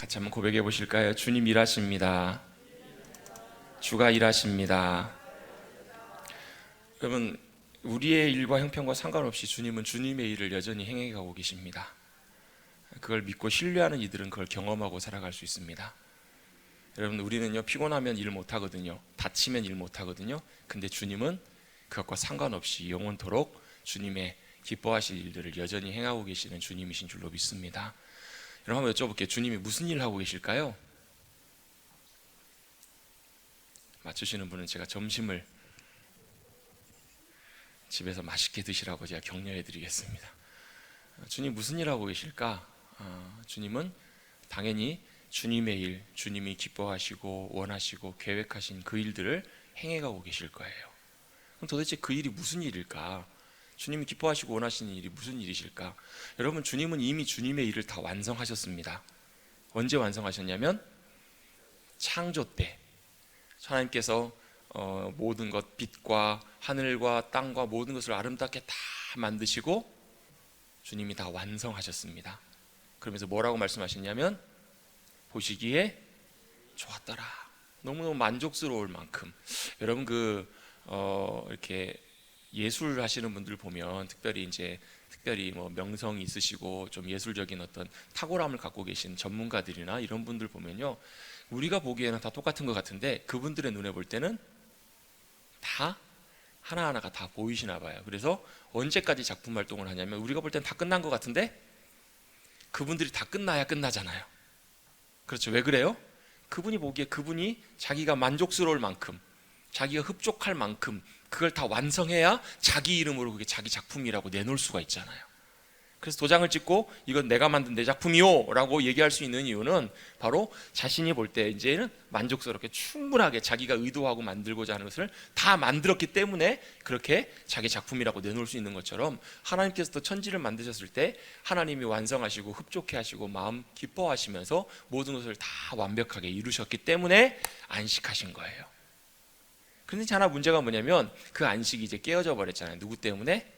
같이 한번 고백해 보실까요? 주님 일하십니다. 주가 일하십니다. 여러분, 우리의 일과 형편과 상관없이 주님은 주님의 일을 여전히 행해 가고 계십니다. 그걸 믿고 신뢰하는 이들은 그걸 경험하고 살아갈 수 있습니다. 여러분, 우리는요, 피곤하면 일 못하거든요. 다치면 일 못하거든요. 근데 주님은 그것과 상관없이 영원토록 주님의 기뻐하실 일들을 여전히 행하고 계시는 주님이신 줄로 믿습니다. 여러분, 한번 여쭤볼게요. 주님이 무슨 일 하고 계실까요? 맞추시는 분은 제가 점심을 집에서 맛있게 드시라고 제가 격려해 드리겠습니다. 주님 무슨 일 하고 계실까? 주님은 당연히 주님의 일, 주님이 기뻐하시고 원하시고 계획하신 그 일들을 행해가고 계실 거예요. 그럼 도대체 그 일이 무슨 일일까? 주님이 기뻐하시고 원하시는 일이 무슨 일이실까? 여러분, 주님은 이미 주님의 일을 다 완성하셨습니다. 언제 완성하셨냐면 창조 때 하나님께서 모든 것, 빛과 하늘과 땅과 모든 것을 아름답게 다 만드시고 주님이 다 완성하셨습니다. 그러면서 뭐라고 말씀하셨냐면 보시기에 좋았더라. 너무너무 만족스러울 만큼. 여러분, 이렇게 예술 하시는 분들 보면 특별히 뭐 명성이 있으시고 좀 예술적인 어떤 탁월함을 갖고 계신 전문가들이나 이런 분들 보면요, 우리가 보기에는 다 똑같은 것 같은데 그분들의 눈에 볼 때는 다 하나하나가 다 보이시나 봐요. 그래서 언제까지 작품 활동을 하냐면 우리가 볼 때는 다 끝난 것 같은데 그분들이 다 끝나야 끝나잖아요. 그렇죠. 왜 그래요? 그분이 보기에 그분이 자기가 만족스러울 만큼, 자기가 흡족할 만큼 그걸 다 완성해야 자기 이름으로 그게 자기 작품이라고 내놓을 수가 있잖아요. 그래서 도장을 찍고 이건 내가 만든 내 작품이요 라고 얘기할 수 있는 이유는 바로 자신이 볼 때 이제는 만족스럽게 충분하게 자기가 의도하고 만들고자 하는 것을 다 만들었기 때문에 그렇게 자기 작품이라고 내놓을 수 있는 것처럼 하나님께서도 천지를 만드셨을 때 하나님이 완성하시고 흡족해 하시고 마음 기뻐하시면서 모든 것을 다 완벽하게 이루셨기 때문에 안식하신 거예요. 그런데 하나 문제가 뭐냐면 그 안식이 이제 깨어져 버렸잖아요. 누구 때문에?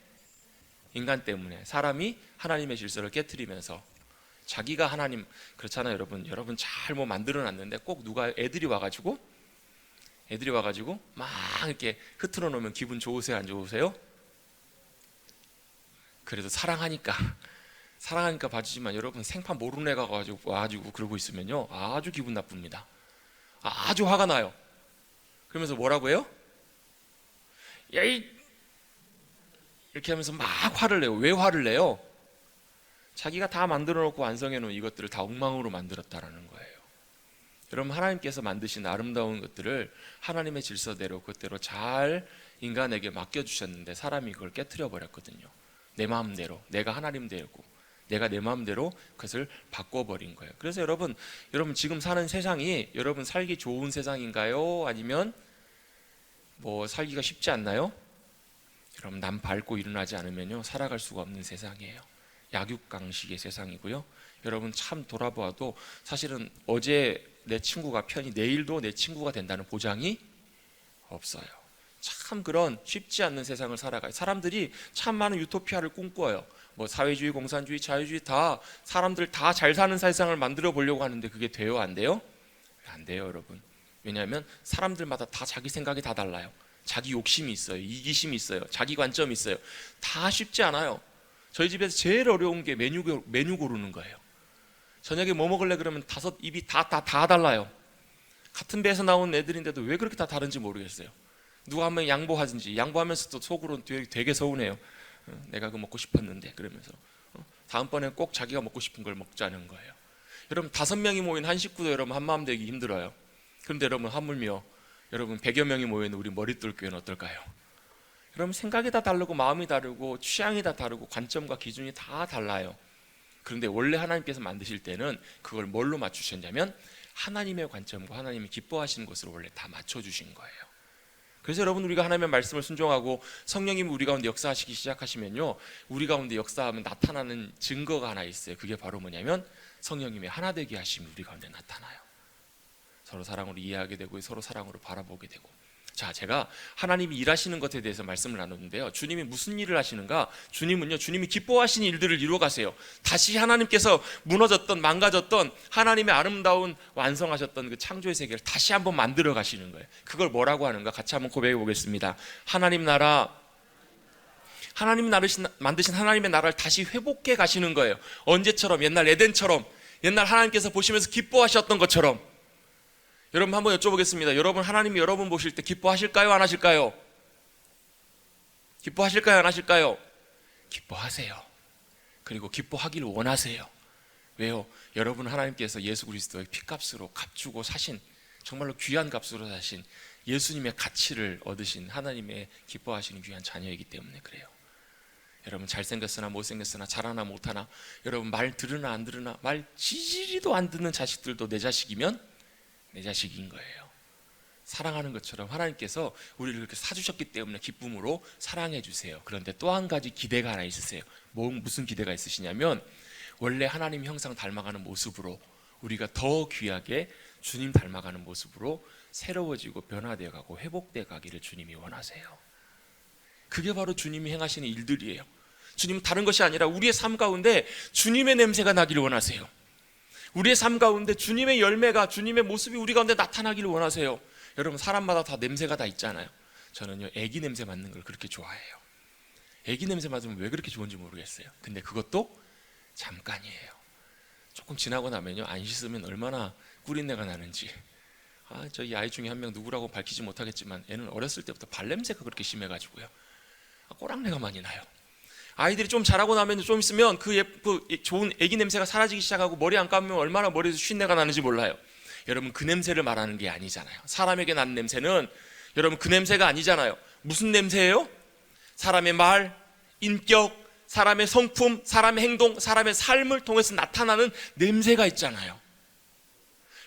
인간 때문에. 사람이 하나님의 질서를 깨트리면서 자기가 하나님, 그렇잖아요. 여러분 잘 뭐 만들어 놨는데 꼭 누가 애들이 와가지고 막 이렇게 흐트러 놓으면 기분 좋으세요, 안 좋으세요? 그래도 사랑하니까 봐주지만 여러분, 생판 모르는 애가 와가지고 그러고 있으면요 아주 기분 나쁩니다. 아주 화가 나요. 그러면서 뭐라고 해요? 야이, 이렇게 하면서 막 화를 내요. 왜 화를 내요? 자기가 다 만들어 놓고 완성해 놓은 이것들을 다 엉망으로 만들었다라는 거예요. 여러분, 하나님께서 만드신 아름다운 것들을 하나님의 질서대로 그것대로 잘 인간에게 맡겨주셨는데 사람이 그걸 깨트려 버렸거든요. 내 마음대로, 내가 하나님 되고 내가 내 마음대로 그것을 바꿔버린 거예요. 그래서 여러분 지금 사는 세상이 여러분 살기 좋은 세상인가요? 아니면 뭐 살기가 쉽지 않나요? 여러분, 남 밟고 일어나지 않으면요 살아갈 수가 없는 세상이에요. 약육강식의 세상이고요. 여러분, 참 돌아보아도 사실은 어제 내 친구가 편히 내일도 내 친구가 된다는 보장이 없어요. 참 그런 쉽지 않는 세상을 살아가요. 사람들이 참 많은 유토피아를 꿈꿔요. 뭐 사회주의, 공산주의, 자유주의 다 사람들 다 잘 사는 세상을 만들어 보려고 하는데 그게 돼요, 안 돼요? 안 돼요, 여러분. 왜냐하면 사람들마다 다 자기 생각이 다 달라요. 자기 욕심이 있어요. 이기심이 있어요. 자기 관점이 있어요. 다 쉽지 않아요. 저희 집에서 제일 어려운 게 메뉴 고르는 거예요. 저녁에 뭐 먹을래 그러면 입이 다 달라요. 같은 배에서 나온 애들인데도 왜 그렇게 다 다른지 모르겠어요. 누가 하면 양보하면서도 속으로 되게 서운해요. 내가 그거 먹고 싶었는데 그러면서 다음번에 꼭 자기가 먹고 싶은 걸 먹자는 거예요. 여러분, 5명이 모인 한 식구도 여러분 한마음 되기 힘들어요. 그런데 여러분, 하물며 여러분 100여 명이 모이는 우리 머릿돌 교회는 어떨까요? 여러분, 생각이 다 다르고 마음이 다르고 취향이 다 다르고 관점과 기준이 다 달라요. 그런데 원래 하나님께서 만드실 때는 그걸 뭘로 맞추셨냐면 하나님의 관점과 하나님이 기뻐하시는 것으로 원래 다 맞춰주신 거예요. 그래서 여러분, 우리가 하나님의 말씀을 순종하고 성령님이 우리 가운데 역사하시기 시작하시면요 우리 가운데 역사하면 나타나는 증거가 하나 있어요. 그게 바로 뭐냐면 성령님의 하나 되게 하심이 우리 가운데 나타나요. 서로 사랑으로 이해하게 되고 서로 사랑으로 바라보게 되고 자, 제가 하나님이 일하시는 것에 대해서 말씀을 나눴는데요, 주님이 무슨 일을 하시는가? 주님은요, 주님이 기뻐하시는 일들을 이루어 가세요. 다시 하나님께서 무너졌던, 망가졌던 하나님의 아름다운 완성하셨던 그 창조의 세계를 다시 한번 만들어 가시는 거예요. 그걸 뭐라고 하는가? 같이 한번 고백해 보겠습니다. 하나님 나라, 하나님 만드신 하나님의 나라를 다시 회복해 가시는 거예요. 언제처럼? 옛날 에덴처럼, 옛날 하나님께서 보시면서 기뻐하셨던 것처럼. 여러분 한번 여쭤보겠습니다. 여러분, 하나님이 여러분 보실 때 기뻐하실까요? 안 하실까요? 기뻐하실까요? 안 하실까요? 기뻐하세요. 그리고 기뻐하기를 원하세요. 왜요? 여러분, 하나님께서 예수 그리스도의 피값으로 값주고 사신, 정말로 귀한 값으로 사신 예수님의 가치를 얻으신 하나님의 기뻐하시는 귀한 자녀이기 때문에 그래요. 여러분, 잘생겼으나 못생겼으나 잘하나 못하나, 여러분 말 들으나 안 들으나, 말 지지리도 안 듣는 자식들도 내 자식이면 내 자식인 거예요. 사랑하는 것처럼 하나님께서 우리를 그렇게 사주셨기 때문에 기쁨으로 사랑해 주세요. 그런데 또 한 가지 기대가 하나 있으세요. 무슨 기대가 있으시냐면, 원래 하나님 형상 닮아가는 모습으로 우리가 더 귀하게 주님 닮아가는 모습으로 새로워지고 변화되어 가고 회복되어 가기를 주님이 원하세요. 그게 바로 주님이 행하시는 일들이에요. 주님은 다른 것이 아니라 우리의 삶 가운데 주님의 냄새가 나기를 원하세요. 우리의 삶 가운데 주님의 열매가, 주님의 모습이 우리 가운데 나타나기를 원하세요. 여러분, 사람마다 다 냄새가 다 있잖아요. 저는요, 애기 냄새 맡는 걸 그렇게 좋아해요. 애기 냄새 맡으면 왜 그렇게 좋은지 모르겠어요. 근데 그것도 잠깐이에요. 조금 지나고 나면요, 안 씻으면 얼마나 꿀린내가 나는지. 저희 아이 중에 한 명 누구라고 밝히지 못하겠지만, 애는 어렸을 때부터 발냄새가 그렇게 심해가지고요, 꼬랑내가 많이 나요. 아이들이 좀 자라고 나면 좀 있으면 그 좋은 애기 냄새가 사라지기 시작하고, 머리 안 감으면 얼마나 머리에서 쉰내가 나는지 몰라요. 여러분, 그 냄새를 말하는 게 아니잖아요. 사람에게 나는 냄새는, 여러분, 그 냄새가 아니잖아요. 무슨 냄새예요? 사람의 말, 인격, 사람의 성품, 사람의 행동, 사람의 삶을 통해서 나타나는 냄새가 있잖아요.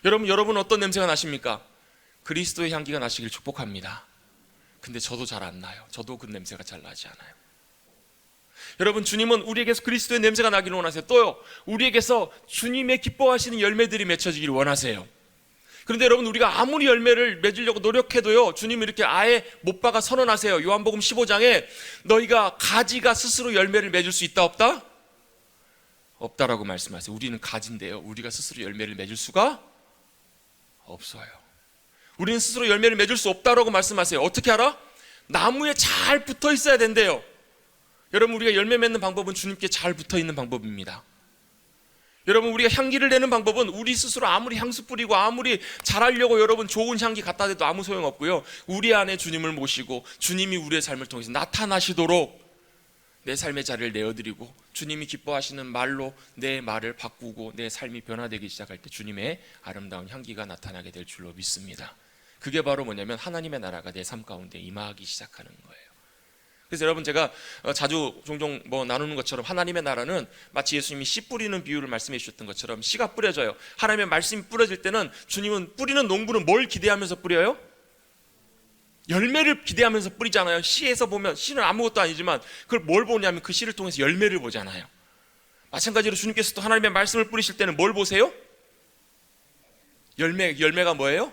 여러분 어떤 냄새가 나십니까? 그리스도의 향기가 나시길 축복합니다. 근데 저도 잘 안 나요. 저도 그 냄새가 잘 나지 않아요. 여러분, 주님은 우리에게서 그리스도의 냄새가 나기를 원하세요. 또요, 우리에게서 주님의 기뻐하시는 열매들이 맺혀지기를 원하세요. 그런데 여러분, 우리가 아무리 열매를 맺으려고 노력해도요, 주님이 이렇게 아예 못 박아 선언하세요. 요한복음 15장에 너희가 가지가 스스로 열매를 맺을 수 있다 없다? 없다라고 말씀하세요. 우리는 가지인데요, 우리가 스스로 열매를 맺을 수가 없어요. 우리는 스스로 열매를 맺을 수 없다라고 말씀하세요. 어떻게 알아? 나무에 잘 붙어 있어야 된대요. 여러분, 우리가 열매 맺는 방법은 주님께 잘 붙어 있는 방법입니다. 여러분, 우리가 향기를 내는 방법은 우리 스스로 아무리 향수 뿌리고 아무리 잘하려고 여러분 좋은 향기 갖다 대도 아무 소용없고요, 우리 안에 주님을 모시고 주님이 우리의 삶을 통해서 나타나시도록 내 삶의 자리를 내어드리고, 주님이 기뻐하시는 말로 내 말을 바꾸고 내 삶이 변화되기 시작할 때 주님의 아름다운 향기가 나타나게 될 줄로 믿습니다. 그게 바로 뭐냐면, 하나님의 나라가 내 삶 가운데 임하기 시작하는 거예요. 그래서 여러분, 제가 자주 종종 나누는 것처럼, 하나님의 나라는 마치 예수님이 씨 뿌리는 비유를 말씀해 주셨던 것처럼 씨가 뿌려져요. 하나님의 말씀이 뿌려질 때는, 주님은 뿌리는 농부는 뭘 기대하면서 뿌려요? 열매를 기대하면서 뿌리잖아요. 씨에서 보면, 씨는 아무것도 아니지만 그걸 뭘 보냐면 그 씨를 통해서 열매를 보잖아요. 마찬가지로 주님께서도 하나님의 말씀을 뿌리실 때는 뭘 보세요? 열매가 뭐예요?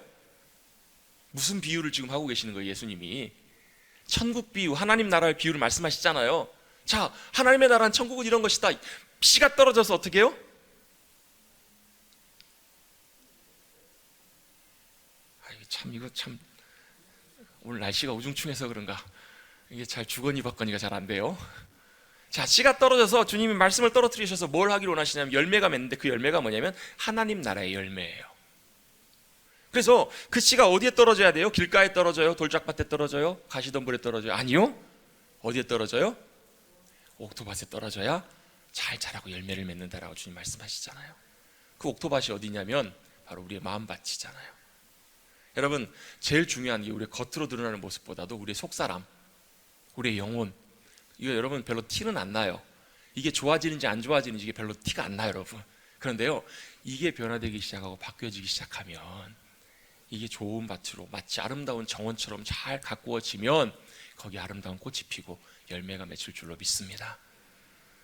무슨 비유를 지금 하고 계시는 거예요? 예수님이 천국 비유, 하나님 나라의 비유를 말씀하시잖아요. 자, 하나님의 나라는 천국은 이런 것이다. 씨가 떨어져서 어떻게 해요? 이거 참 오늘 날씨가 우중충해서 그런가, 이게 잘 주거니 받거니가 잘 안 돼요. 자, 씨가 떨어져서 주님이 말씀을 떨어뜨리셔서 뭘 하기를 원하시냐면 열매가 맺는데, 그 열매가 뭐냐면 하나님 나라의 열매예요. 그래서 그 씨가 어디에 떨어져야 돼요? 길가에 떨어져요? 돌짝밭에 떨어져요? 가시덤불에 떨어져요? 아니요. 어디에 떨어져요? 옥토밭에 떨어져야 잘 자라고 열매를 맺는다라고 주님 말씀하시잖아요. 그 옥토밭이 어디냐면 바로 우리의 마음밭이잖아요. 여러분, 제일 중요한 게 우리의 겉으로 드러나는 모습보다도 우리의 속사람, 우리의 영혼, 이거 여러분 별로 티는 안 나요. 이게 좋아지는지 안 좋아지는지 이게 별로 티가 안 나요, 여러분. 그런데요, 이게 변화되기 시작하고 바뀌어지기 시작하면 이게 좋은 밭으로 마치 아름다운 정원처럼 잘 가꾸어지면 거기 아름다운 꽃이 피고 열매가 맺힐 줄로 믿습니다.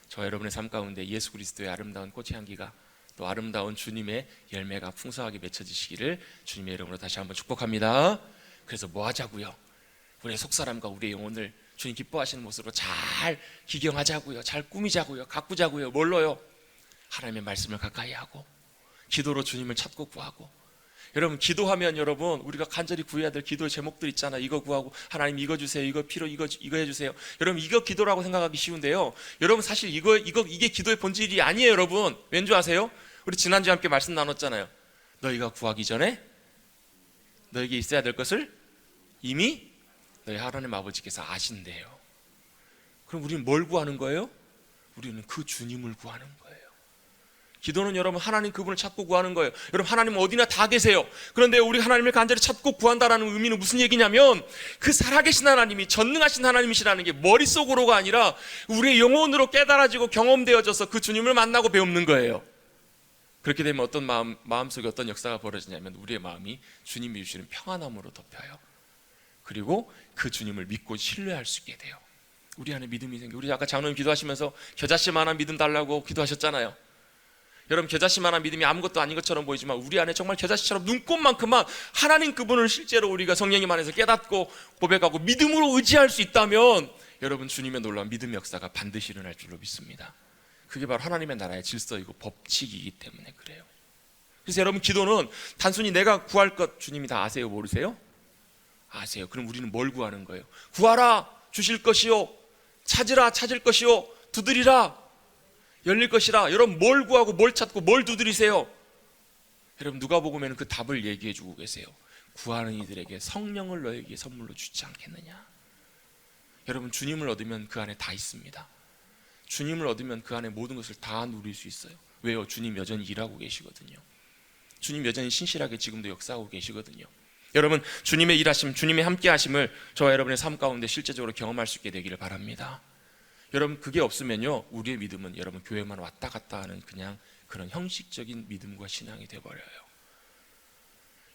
저 여러분의 삶 가운데 예수 그리스도의 아름다운 꽃의 향기가, 또 아름다운 주님의 열매가 풍성하게 맺혀지시기를 주님의 이름으로 다시 한번 축복합니다. 그래서 뭐 하자고요? 우리의 속사람과 우리의 영혼을 주님 기뻐하시는 모습으로 잘 기경하자고요. 잘 꾸미자고요. 가꾸자고요. 뭘로요? 하나님의 말씀을 가까이 하고 기도로 주님을 찾고 구하고. 여러분, 기도하면 여러분 우리가 간절히 구해야 될 기도의 제목들 있잖아요. 이거 구하고 하나님 이거 주세요. 이거 필요 이거 해주세요. 여러분, 이거 기도라고 생각하기 쉬운데요. 여러분, 사실 이게 기도의 본질이 아니에요. 여러분, 왠 줄 아세요? 우리 지난주에 함께 말씀 나눴잖아요. 너희가 구하기 전에 너에게 있어야 될 것을 이미 너희 하나님 아버지께서 아신대요. 그럼 우리는 뭘 구하는 거예요? 우리는 그 주님을 구하는 거예요. 기도는 여러분 하나님 그분을 찾고 구하는 거예요. 여러분, 하나님은 어디나 다 계세요. 그런데 우리 하나님을 간절히 찾고 구한다라는 의미는 무슨 얘기냐면 그 살아계신 하나님이 전능하신 하나님이시라는 게 머릿속으로가 아니라 우리의 영혼으로 깨달아지고 경험되어져서 그 주님을 만나고 배우는 거예요. 그렇게 되면 어떤 마음속에 어떤 역사가 벌어지냐면 우리의 마음이 주님이 주시는 평안함으로 덮여요. 그리고 그 주님을 믿고 신뢰할 수 있게 돼요. 우리 안에 믿음이 생겨요. 우리 아까 장로님 기도하시면서 겨자씨만한 믿음 달라고 기도하셨잖아요. 여러분, 겨자씨만한 믿음이 아무것도 아닌 것처럼 보이지만 우리 안에 정말 겨자씨처럼 눈꽃만큼만 하나님 그분을 실제로 우리가 성령님 안에서 깨닫고 고백하고 믿음으로 의지할 수 있다면 여러분, 주님의 놀라운 믿음의 역사가 반드시 일어날 줄로 믿습니다. 그게 바로 하나님의 나라의 질서이고 법칙이기 때문에 그래요. 그래서 여러분, 기도는 단순히 내가 구할 것 주님이 다 아세요? 모르세요? 아세요. 그럼 우리는 뭘 구하는 거예요? 구하라 주실 것이요, 찾으라 찾을 것이요, 두드리라 열릴 것이라. 여러분, 뭘 구하고 뭘 찾고 뭘 두드리세요? 여러분, 누가복음에는 그 답을 얘기해 주고 계세요. 구하는 이들에게 성령을 너에게 선물로 주지 않겠느냐. 여러분, 주님을 얻으면 그 안에 다 있습니다. 주님을 얻으면 그 안에 모든 것을 다 누릴 수 있어요. 왜요? 주님 여전히 일하고 계시거든요. 주님 여전히 신실하게 지금도 역사하고 계시거든요. 여러분, 주님의 일하심, 주님의 함께하심을 저와 여러분의 삶 가운데 실제적으로 경험할 수 있게 되기를 바랍니다. 여러분, 그게 없으면요, 우리의 믿음은 여러분 교회만 왔다 갔다 하는 그냥 그런 형식적인 믿음과 신앙이 돼버려요.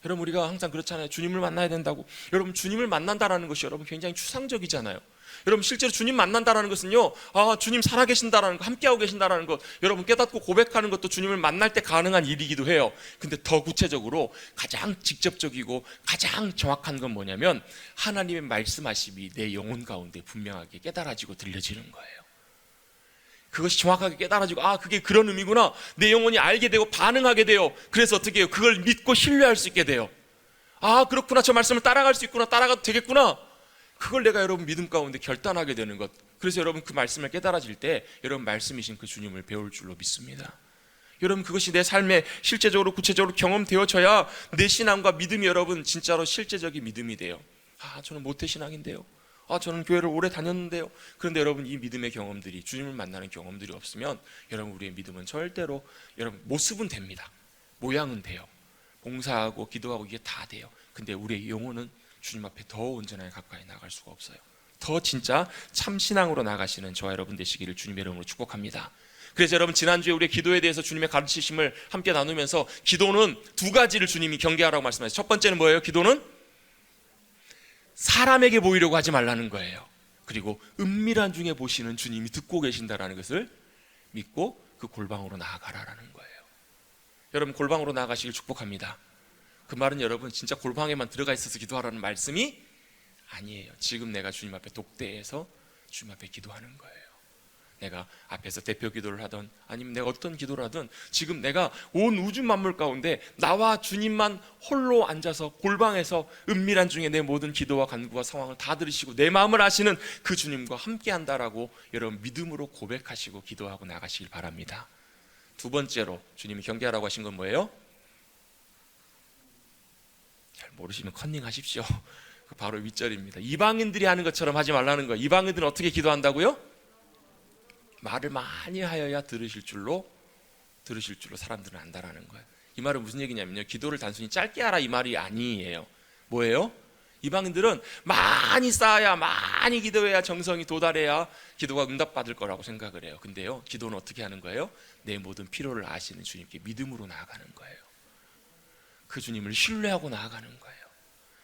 여러분, 우리가 항상 그렇잖아요. 주님을 만나야 된다고. 여러분, 주님을 만난다라는 것이 여러분 굉장히 추상적이잖아요. 여러분, 실제로 주님 만난다라는 것은요, 주님 살아계신다라는 것, 함께하고 계신다라는 것, 여러분 깨닫고 고백하는 것도 주님을 만날 때 가능한 일이기도 해요. 근데 더 구체적으로 가장 직접적이고 가장 정확한 건 뭐냐면 하나님의 말씀하심이 내 영혼 가운데 분명하게 깨달아지고 들려지는 거예요. 그것이 정확하게 깨달아지고, 그게 그런 의미구나. 내 영혼이 알게 되고 반응하게 돼요. 그래서 어떻게 해요? 그걸 믿고 신뢰할 수 있게 돼요. 그렇구나. 저 말씀을 따라갈 수 있구나. 따라가도 되겠구나. 그걸 내가 여러분 믿음 가운데 결단하게 되는 것. 그래서 여러분 그 말씀을 깨달아질 때 여러분 말씀이신 그 주님을 배울 줄로 믿습니다. 여러분, 그것이 내 삶에 실제적으로 구체적으로 경험되어져야 내 신앙과 믿음이 여러분 진짜로 실제적인 믿음이 돼요. 저는 모태신앙인데요. 저는 교회를 오래 다녔는데요. 그런데 여러분, 이 믿음의 경험들이, 주님을 만나는 경험들이 없으면 여러분 우리의 믿음은 절대로, 여러분 모습은 됩니다. 모양은 돼요. 봉사하고 기도하고 이게 다 돼요. 근데 우리의 영혼은 주님 앞에 더 온전하게 가까이 나갈 수가 없어요. 더 진짜 참신앙으로 나가시는 저와 여러분 되시기를 주님의 이름으로 축복합니다. 그래서 여러분, 지난주에 우리의 기도에 대해서 주님의 가르치심을 함께 나누면서 기도는 두 가지를 주님이 경계하라고 말씀하셨어요. 첫 번째는 뭐예요? 기도는 사람에게 보이려고 하지 말라는 거예요. 그리고 은밀한 중에 보시는 주님이 듣고 계신다라는 것을 믿고 그 골방으로 나아가라라는 거예요. 여러분, 골방으로 나아가시길 축복합니다. 그 말은 여러분 진짜 골방에만 들어가 있어서 기도하라는 말씀이 아니에요. 지금 내가 주님 앞에 독대해서 주님 앞에 기도하는 거예요. 내가 앞에서 대표 기도를 하든 아니면 내가 어떤 기도를 하든 지금 내가 온 우주 만물 가운데 나와 주님만 홀로 앉아서 골방에서 은밀한 중에 내 모든 기도와 간구와 상황을 다 들으시고 내 마음을 아시는 그 주님과 함께 한다라고 여러분 믿음으로 고백하시고 기도하고 나가시길 바랍니다. 두 번째로 주님이 경계하라고 하신 건 뭐예요? 잘 모르시면 컨닝하십시오. 바로 윗절입니다. 이방인들이 하는 것처럼 하지 말라는 거예요. 이방인들은 어떻게 기도한다고요? 말을 많이 하여야 들으실 줄로 사람들은 안다라는 거예요. 이 말은 무슨 얘기냐면요, 기도를 단순히 짧게 하라 이 말이 아니에요. 뭐예요? 이방인들은 많이 쌓아야, 많이 기도해야, 정성이 도달해야 기도가 응답받을 거라고 생각을 해요. 근데요, 기도는 어떻게 하는 거예요? 내 모든 필요를 아시는 주님께 믿음으로 나아가는 거예요. 그 주님을 신뢰하고 나아가는 거예요.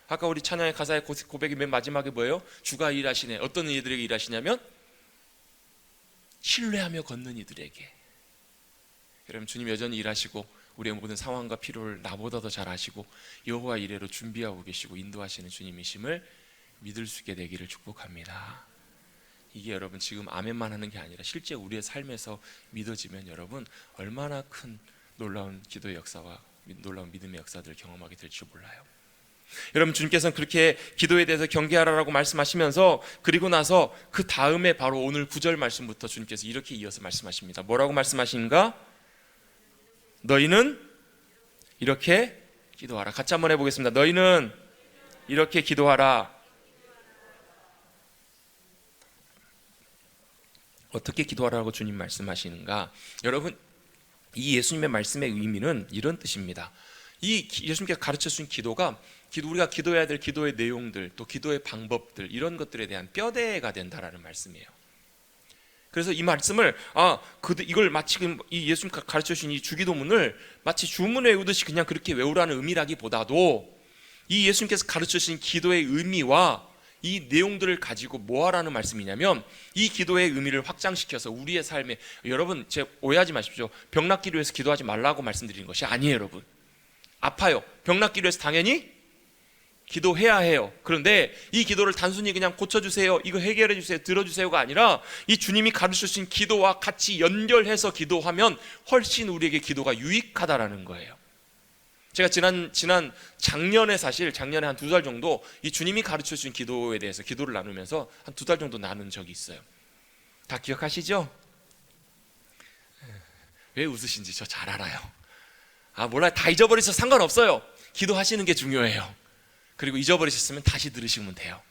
아까 우리 찬양의 가사의 고백이 맨 마지막에 뭐예요? 주가 일하시네. 어떤 이들에게 일하시냐면 신뢰하며 걷는 이들에게. 여러분, 주님 여전히 일하시고 우리의 모든 상황과 필요를 나보다 더 잘 아시고 여호와 이레로 준비하고 계시고 인도하시는 주님이심을 믿을 수 있게 되기를 축복합니다. 이게 여러분 지금 아멘만 하는 게 아니라 실제 우리의 삶에서 믿어지면 여러분 얼마나 큰 놀라운 기도의 역사와 놀라운 믿음의 역사들을 경험하게 될지 몰라요. 여러분 주님께서는 그렇게 기도에 대해서 경계하라고 말씀하시면서 그리고 나서 그 다음에 바로 오늘 9절 말씀부터 주님께서 이렇게 이어서 말씀하십니다. 뭐라고 말씀하시는가? 너희는 이렇게 기도하라. 같이 한번 해보겠습니다. 너희는 이렇게 기도하라. 어떻게 기도하라고 주님 말씀하시는가? 여러분 이 예수님의 말씀의 의미는 이런 뜻입니다. 이 예수님께서 가르쳐 주신 기도가 우리가 기도해야 될 기도의 내용들 또 기도의 방법들 이런 것들에 대한 뼈대가 된다라는 말씀이에요. 그래서 이 말씀을 이걸 마치 이 예수님께서 가르쳐 주신 이 주기도문을 마치 주문 외우듯이 그냥 그렇게 외우라는 의미라기보다도 이 예수님께서 가르쳐 주신 기도의 의미와 이 내용들을 가지고 뭐 하라는 말씀이냐면 이 기도의 의미를 확장시켜서 우리의 삶에 여러분 오해하지 마십시오. 병 낫기로 해서 기도하지 말라고 말씀드리는 것이 아니에요. 여러분 아파요. 병 낫기로 해서 당연히 기도해야 해요. 그런데 이 기도를 단순히 그냥 고쳐주세요, 이거 해결해주세요, 들어주세요가 아니라 이 주님이 가르쳐주신 기도와 같이 연결해서 기도하면 훨씬 우리에게 기도가 유익하다라는 거예요. 제가 작년에 한 2달 정도 이 주님이 가르쳐주신 기도에 대해서 기도를 나누면서 한 2달 정도 나눈 적이 있어요. 다 기억하시죠? 왜 웃으신지 저 잘 알아요. 몰라요. 다 잊어버리셔서 상관없어요. 기도하시는 게 중요해요. 그리고 잊어버리셨으면 다시 들으시면 돼요.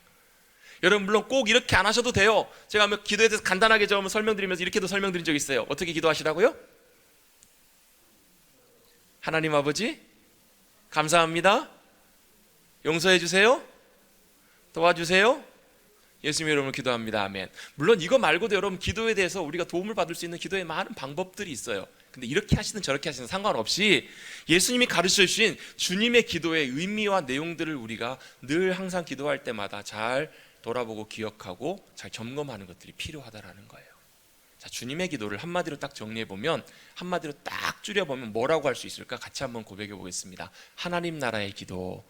여러분 물론 꼭 이렇게 안 하셔도 돼요. 제가 기도에 대해서 간단하게 좀 설명드리면서 이렇게도 설명드린 적이 있어요. 어떻게 기도하시라고요? 하나님 아버지 감사합니다. 용서해 주세요. 도와주세요. 예수님 이름으로 기도합니다. 아멘. 물론 이거 말고도 여러분 기도에 대해서 우리가 도움을 받을 수 있는 기도의 많은 방법들이 있어요. 근데 이렇게 하시든 저렇게 하시든 상관없이 예수님이 가르쳐 주신 주님의 기도의 의미와 내용들을 우리가 늘 항상 기도할 때마다 잘 돌아보고 기억하고 잘 점검하는 것들이 필요하다라는 거예요. 자, 주님의 기도를 한마디로 딱 정리해보면, 한마디로 딱 줄여보면 뭐라고 할 수 있을까? 같이 한번 고백해 보겠습니다. 하나님 나라의 기도.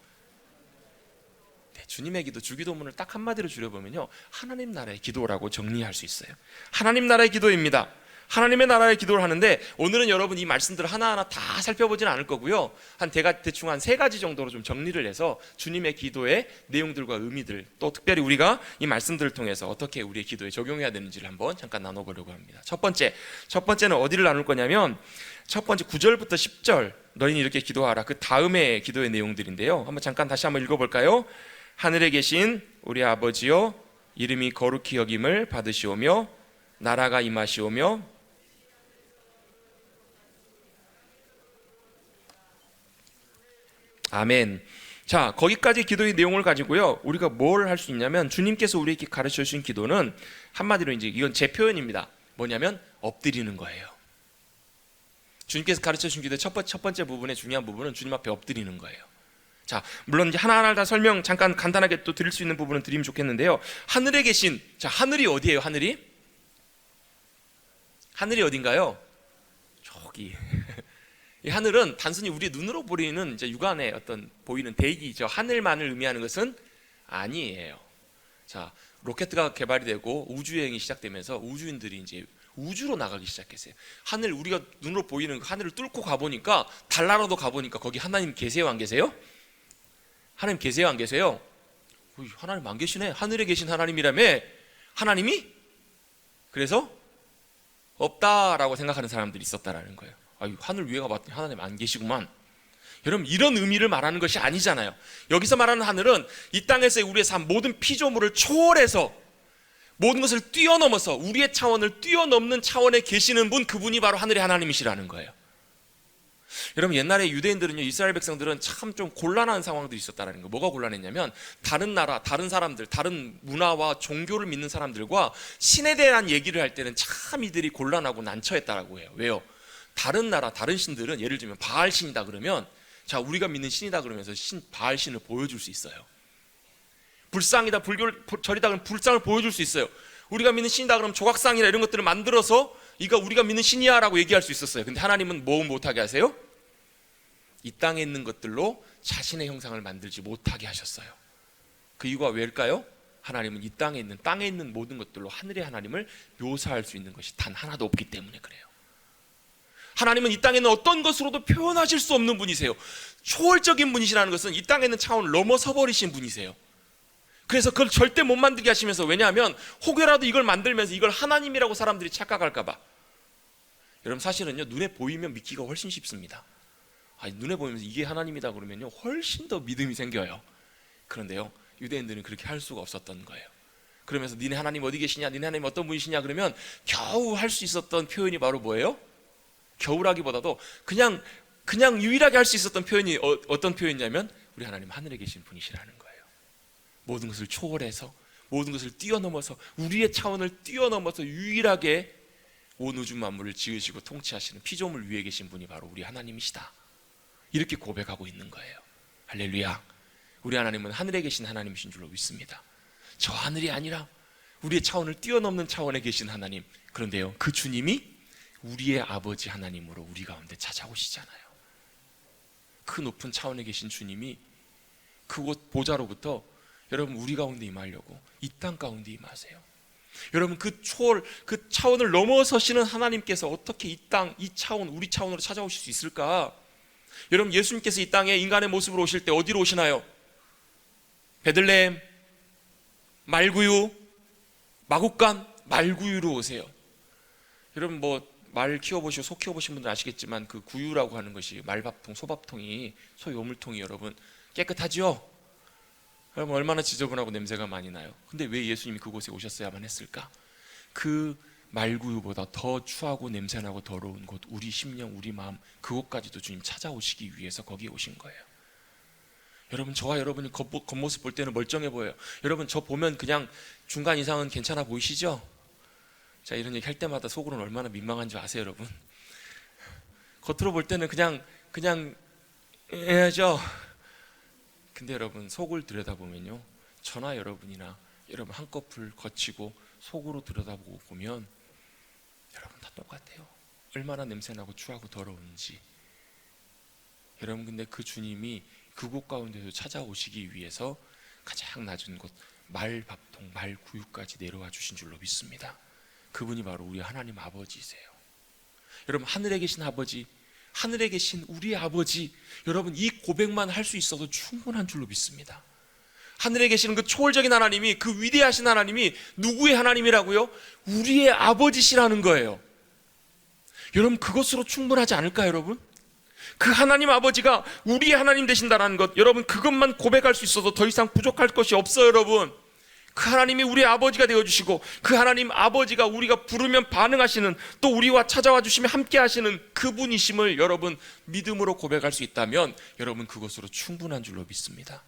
네, 주님의 기도, 주기도문을 딱 한마디로 줄여보면요, 하나님 나라의 기도라고 정리할 수 있어요. 하나님 나라의 기도입니다. 하나님의 나라의 기도를 하는데, 오늘은 여러분 이 말씀들을 하나하나 다 살펴보지는 않을 거고요, 대충 한 3가지 정도로 좀 정리를 해서 주님의 기도의 내용들과 의미들, 또 특별히 우리가 이 말씀들을 통해서 어떻게 우리의 기도에 적용해야 되는지를 한번 잠깐 나눠보려고 합니다. 첫 번째는 어디를 나눌 거냐면, 첫 번째 9절부터 10절 너희는 이렇게 기도하라, 그 다음에 기도의 내용들인데요. 한번 잠깐 다시 한번 읽어볼까요? 하늘에 계신 우리 아버지여, 이름이 거룩히 여김을 받으시오며 나라가 임하시오며 아멘. 자, 거기까지 기도의 내용을 가지고요, 우리가 뭘 할 수 있냐면, 주님께서 우리에게 가르쳐 주신 기도는 한마디로 이제 이건 제 표현입니다. 뭐냐면 엎드리는 거예요. 주님께서 가르쳐 주신 기도의 첫 번째 부분의 중요한 부분은 주님 앞에 엎드리는 거예요. 자, 물론 이제 하나하나 다 설명 잠깐 간단하게 또 드릴 수 있는 부분은 드리면 좋겠는데요. 하늘에 계신, 자, 하늘이 어디예요? 하늘이 어딘가요? 저기. 이 하늘은 단순히 우리 눈으로 보이는 이제 육안의 어떤 보이는 대기죠. 하늘만을 의미하는 것은 아니에요. 자, 로켓가 개발이 되고 우주여행이 시작되면서 우주인들이 이제 우주로 나가기 시작했어요. 하늘, 우리가 눈으로 보이는 하늘을 뚫고 가보니까, 달나라도 가보니까 거기 하나님 계세요, 안 계세요? 하나님 계세요, 안 계세요? 하나님 안 계시네. 하늘에 계신 하나님이라며. 하나님이? 그래서 없다라고 생각하는 사람들이 있었다라는 거예요. 하늘 위에 가봤더니 하나님 안 계시구만. 여러분, 이런 의미를 말하는 것이 아니잖아요. 여기서 말하는 하늘은 이 땅에서의 우리의 삶, 모든 피조물을 초월해서 모든 것을 뛰어넘어서 우리의 차원을 뛰어넘는 차원에 계시는 분, 그분이 바로 하늘의 하나님이시라는 거예요. 여러분, 옛날에 유대인들은요, 이스라엘 백성들은 참 좀 곤란한 상황들이 있었다는 거예요. 뭐가 곤란했냐면, 다른 나라, 다른 사람들, 다른 문화와 종교를 믿는 사람들과 신에 대한 얘기를 할 때는 참 이들이 곤란하고 난처했다라고 해요. 왜요? 다른 나라, 다른 신들은 예를 들면 바알 신이다 그러면, 자, 우리가 믿는 신이다 그러면서 바알 신을 보여줄 수 있어요. 불상이다, 절이다 그러면 불상을 보여줄 수 있어요. 우리가 믿는 신이다 그러면 조각상이나 이런 것들을 만들어서 이거 우리가 믿는 신이야 라고 얘기할 수 있었어요. 근데 하나님은 뭐 못하게 하세요? 이 땅에 있는 것들로 자신의 형상을 만들지 못하게 하셨어요. 그 이유가 왜일까요? 하나님은 이 땅에 있는 모든 것들로 하늘의 하나님을 묘사할 수 있는 것이 단 하나도 없기 때문에 그래요. 하나님은 이 땅에 있는 어떤 것으로도 표현하실 수 없는 분이세요. 초월적인 분이시라는 것은 이 땅에 있는 차원을 넘어서 버리신 분이세요. 그래서 그걸 절대 못 만들게 하시면서, 왜냐하면 혹여라도 이걸 만들면서 이걸 하나님이라고 사람들이 착각할까 봐. 여러분, 사실은요, 눈에 보이면 믿기가 훨씬 쉽습니다. 눈에 보이면서 이게 하나님이다 그러면요 훨씬 더 믿음이 생겨요. 그런데요, 유대인들은 그렇게 할 수가 없었던 거예요. 그러면서 니네 하나님 어디 계시냐, 니네 하나님 어떤 분이시냐 그러면 겨우 할 수 있었던 표현이 바로 뭐예요? 겨우라기보다도 그냥 유일하게 할 수 있었던 표현이 어떤 표현이냐면, 우리 하나님 하늘에 계신 분이시라는 거예요. 모든 것을 초월해서, 모든 것을 뛰어넘어서, 우리의 차원을 뛰어넘어서 유일하게 온 우주 만물을 지으시고 통치하시는 피조물 위에 계신 분이 바로 우리 하나님이시다, 이렇게 고백하고 있는 거예요. 할렐루야. 우리 하나님은 하늘에 계신 하나님이신 줄로 믿습니다. 저 하늘이 아니라 우리의 차원을 뛰어넘는 차원에 계신 하나님. 그런데요, 그 주님이 우리의 아버지 하나님으로 우리 가운데 찾아오시잖아요. 그 높은 차원에 계신 주님이 그곳 보좌로부터 여러분 우리 가운데 임하려고 이 땅 가운데 임하세요. 여러분, 그 초월, 그 차원을 넘어서시는 하나님께서 어떻게 이 땅, 이 차원, 우리 차원으로 찾아오실 수 있을까? 여러분, 예수님께서 이 땅에 인간의 모습으로 오실 때 어디로 오시나요? 베들레헴, 말구유, 마국간, 말구유로 오세요. 여러분, 말 키워보시고 소 키워보신 분들 아시겠지만, 그 구유라고 하는 것이 말밥통, 소밥통이, 소 요물통이 여러분 깨끗하죠? 여러분, 얼마나 지저분하고 냄새가 많이 나요. 근데 왜 예수님이 그곳에 오셨어야만 했을까? 그 말구유보다 더 추하고 냄새나고 더러운 곳, 우리 심령, 우리 마음, 그곳까지도 주님 찾아오시기 위해서 거기에 오신 거예요. 여러분, 저와 여러분이 겉모습 볼 때는 멀쩡해 보여요. 여러분, 저 보면 그냥 중간 이상은 괜찮아 보이시죠? 자, 이런 얘기 할 때마다 속으로는 얼마나 민망한 줄 아세요, 여러분? 겉으로 볼 때는 그냥 해야죠. 근데 여러분, 속을 들여다보면요, 저나 여러분이나 여러분 한꺼풀 거치고 속으로 들여다보고 보면 여러분 다 똑같아요. 얼마나 냄새나고 추하고 더러운지. 여러분, 근데 그 주님이 그곳 가운데서 찾아오시기 위해서 가장 낮은 곳, 말밥통, 말구유까지 내려와 주신 줄로 믿습니다. 그분이 바로 우리 하나님 아버지이세요. 여러분, 하늘에 계신 아버지, 하늘에 계신 우리 아버지, 여러분 이 고백만 할 수 있어도 충분한 줄로 믿습니다. 하늘에 계시는 그 초월적인 하나님이, 그 위대하신 하나님이 누구의 하나님이라고요? 우리의 아버지시라는 거예요. 여러분, 그것으로 충분하지 않을까요, 여러분? 그 하나님 아버지가 우리의 하나님 되신다는 것, 여러분 그것만 고백할 수 있어도 더 이상 부족할 것이 없어요. 여러분, 그 하나님이 우리의 아버지가 되어주시고, 그 하나님 아버지가 우리가 부르면 반응하시는, 또 우리와 찾아와 주시면 함께 하시는 그분이심을 여러분 믿음으로 고백할 수 있다면 여러분 그것으로 충분한 줄로 믿습니다.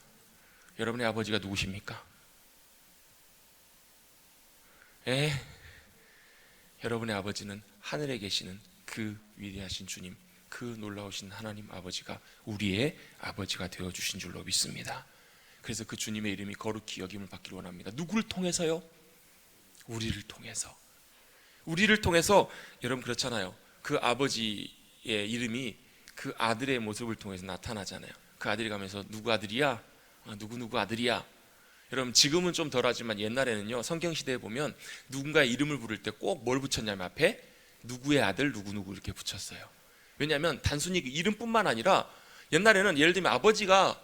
여러분의 아버지가 누구십니까? 여러분의 아버지는 하늘에 계시는 그 위대하신 주님, 그 놀라우신 하나님 아버지가 우리의 아버지가 되어주신 줄로 믿습니다. 그래서 그 주님의 이름이 거룩히 여김을 받기를 원합니다. 누구를 통해서요? 우리를 통해서. 우리를 통해서. 여러분, 그렇잖아요. 그 아버지의 이름이 그 아들의 모습을 통해서 나타나잖아요. 그 아들이 가면서 누구 아들이야? 누구 아들이야? 여러분, 지금은 좀 덜하지만 옛날에는요, 성경시대에 보면 누군가의 이름을 부를 때 꼭 뭘 붙였냐면 앞에 누구의 아들 누구 이렇게 붙였어요. 왜냐하면 단순히 그 이름뿐만 아니라 옛날에는 예를 들면 아버지가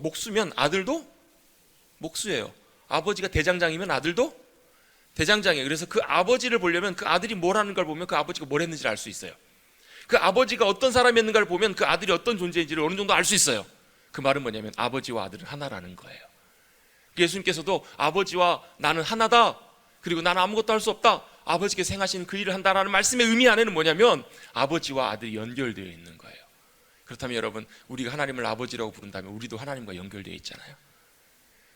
목수면 아들도 목수예요. 아버지가 대장장이면 아들도 대장장이에요. 그래서 그 아버지를 보려면 그 아들이 뭘 하는 걸 보면 그 아버지가 뭘 했는지를 알 수 있어요. 그 아버지가 어떤 사람이었는가를 보면 그 아들이 어떤 존재인지를 어느 정도 알 수 있어요. 그 말은 뭐냐면 아버지와 아들은 하나라는 거예요. 예수님께서도 아버지와 나는 하나다, 그리고 나는 아무것도 할 수 없다, 아버지께서 행하시는 그 일을 한다라는 말씀의 의미 안에는 뭐냐면 아버지와 아들이 연결되어 있는 거예요. 그렇다면 여러분, 우리가 하나님을 아버지라고 부른다면 우리도 하나님과 연결되어 있잖아요.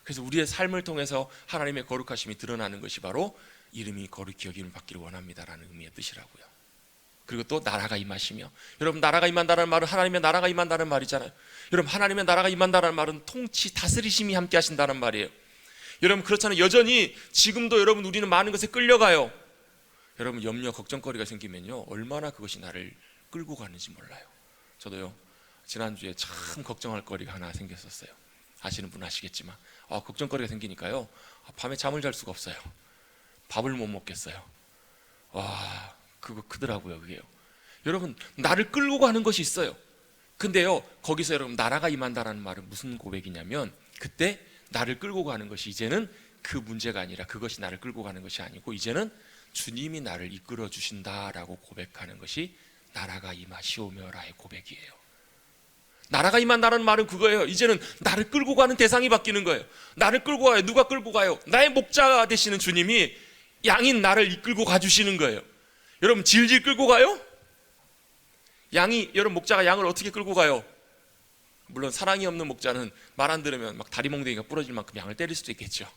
그래서 우리의 삶을 통해서 하나님의 거룩하심이 드러나는 것이 바로 이름이 거룩히 여김을 받기를 원합니다라는 의미의 뜻이라고요. 그리고 또 나라가 임하시며, 여러분 나라가 임한다는 말은 하나님의 나라가 임한다는 말이잖아요. 여러분, 하나님의 나라가 임한다는 말은 통치, 다스리심이 함께 하신다는 말이에요. 여러분, 그렇잖아요. 여전히 지금도 여러분 우리는 많은 것에 끌려가요. 여러분, 염려, 걱정거리가 생기면요 얼마나 그것이 나를 끌고 가는지 몰라요. 저도요, 지난주에 참 걱정할 거리가 하나 생겼었어요. 아시는 분 아시겠지만 걱정거리가 생기니까요, 밤에 잠을 잘 수가 없어요. 밥을 못 먹겠어요. 와, 그거 크더라고요. 그게요. 여러분, 나를 끌고 가는 것이 있어요. 근데요, 거기서 여러분 나라가 임한다라는 말은 무슨 고백이냐면, 그때 나를 끌고 가는 것이 이제는 그 문제가 아니라, 그것이 나를 끌고 가는 것이 아니고 이제는 주님이 나를 이끌어 주신다라고 고백하는 것이 나라가 임하시오며라의 고백이에요. 나라가 임한다는 말은 그거예요. 이제는 나를 끌고 가는 대상이 바뀌는 거예요. 나를 끌고 가요. 누가 끌고 가요? 나의 목자가 되시는 주님이 양인 나를 이끌고 가주시는 거예요. 여러분, 질질 끌고 가요? 여러분, 목자가 양을 어떻게 끌고 가요? 물론 사랑이 없는 목자는 말 안 들으면 막 다리 몽둥이가 부러질 만큼 양을 때릴 수도 있겠죠.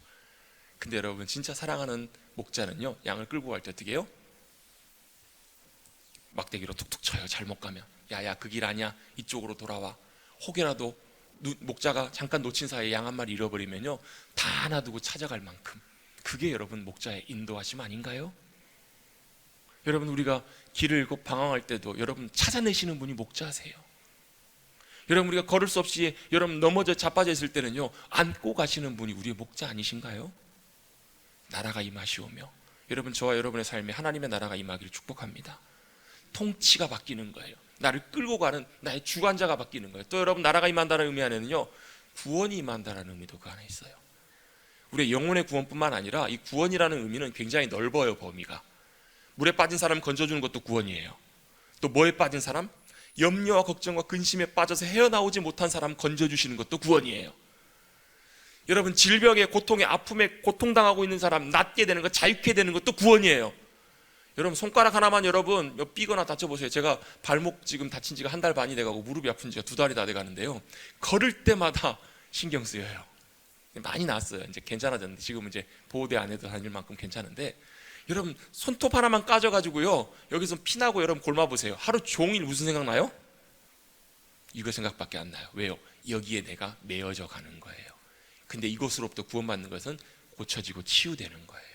근데 여러분, 진짜 사랑하는 목자는요, 양을 끌고 갈 때 어떻게 해요? 막대기로 툭툭 쳐요. 잘못 가면. 야야, 그 길 아니야. 이쪽으로 돌아와. 혹여라도 목자가 잠깐 놓친 사이에 양 한 마리 잃어버리면요, 다 놔두고 찾아갈 만큼. 그게 여러분 목자의 인도하심 아닌가요? 여러분, 우리가 길을 잃고 방황할 때도 여러분 찾아내시는 분이 목자세요. 여러분, 우리가 걸을 수 없이 여러분 넘어져 자빠져 있을 때는요, 안고 가시는 분이 우리의 목자 아니신가요? 나라가 임하시오며, 여러분, 저와 여러분의 삶에 하나님의 나라가 임하기를 축복합니다. 통치가 바뀌는 거예요. 나를 끌고 가는 나의 주관자가 바뀌는 거예요. 또 여러분, 나라가 임한다는 의미 안에는요, 구원이 임한다는 의미도 그 안에 있어요. 우리의 영혼의 구원뿐만 아니라 이 구원이라는 의미는 굉장히 넓어요. 범위가. 물에 빠진 사람 건져주는 것도 구원이에요. 또 뭐에 빠진 사람? 염려와 걱정과 근심에 빠져서 헤어나오지 못한 사람 건져주시는 것도 구원이에요. 여러분, 질병에, 고통에, 아픔에 고통당하고 있는 사람 낫게 되는 것, 자유케 되는 것도 구원이에요. 여러분, 손가락 하나만 여러분 삐거나 다쳐보세요. 제가 발목 지금 다친 지가 한 달 반이 돼가고 무릎이 아픈 지가 2달이 다 돼가는데요, 걸을 때마다 신경 쓰여요. 많이 나았어요. 이제 괜찮아졌는데, 지금은 이제 보호대 안에도 다닐 만큼 괜찮은데, 여러분, 손톱 하나만 까져가지고요, 여기서 피나고 여러분 골마 보세요. 하루 종일 무슨 생각 나요? 이거 생각밖에 안 나요. 왜요? 여기에 내가 매어져 가는 거예요. 근데 이곳으로부터 구원받는 것은 고쳐지고 치유되는 거예요.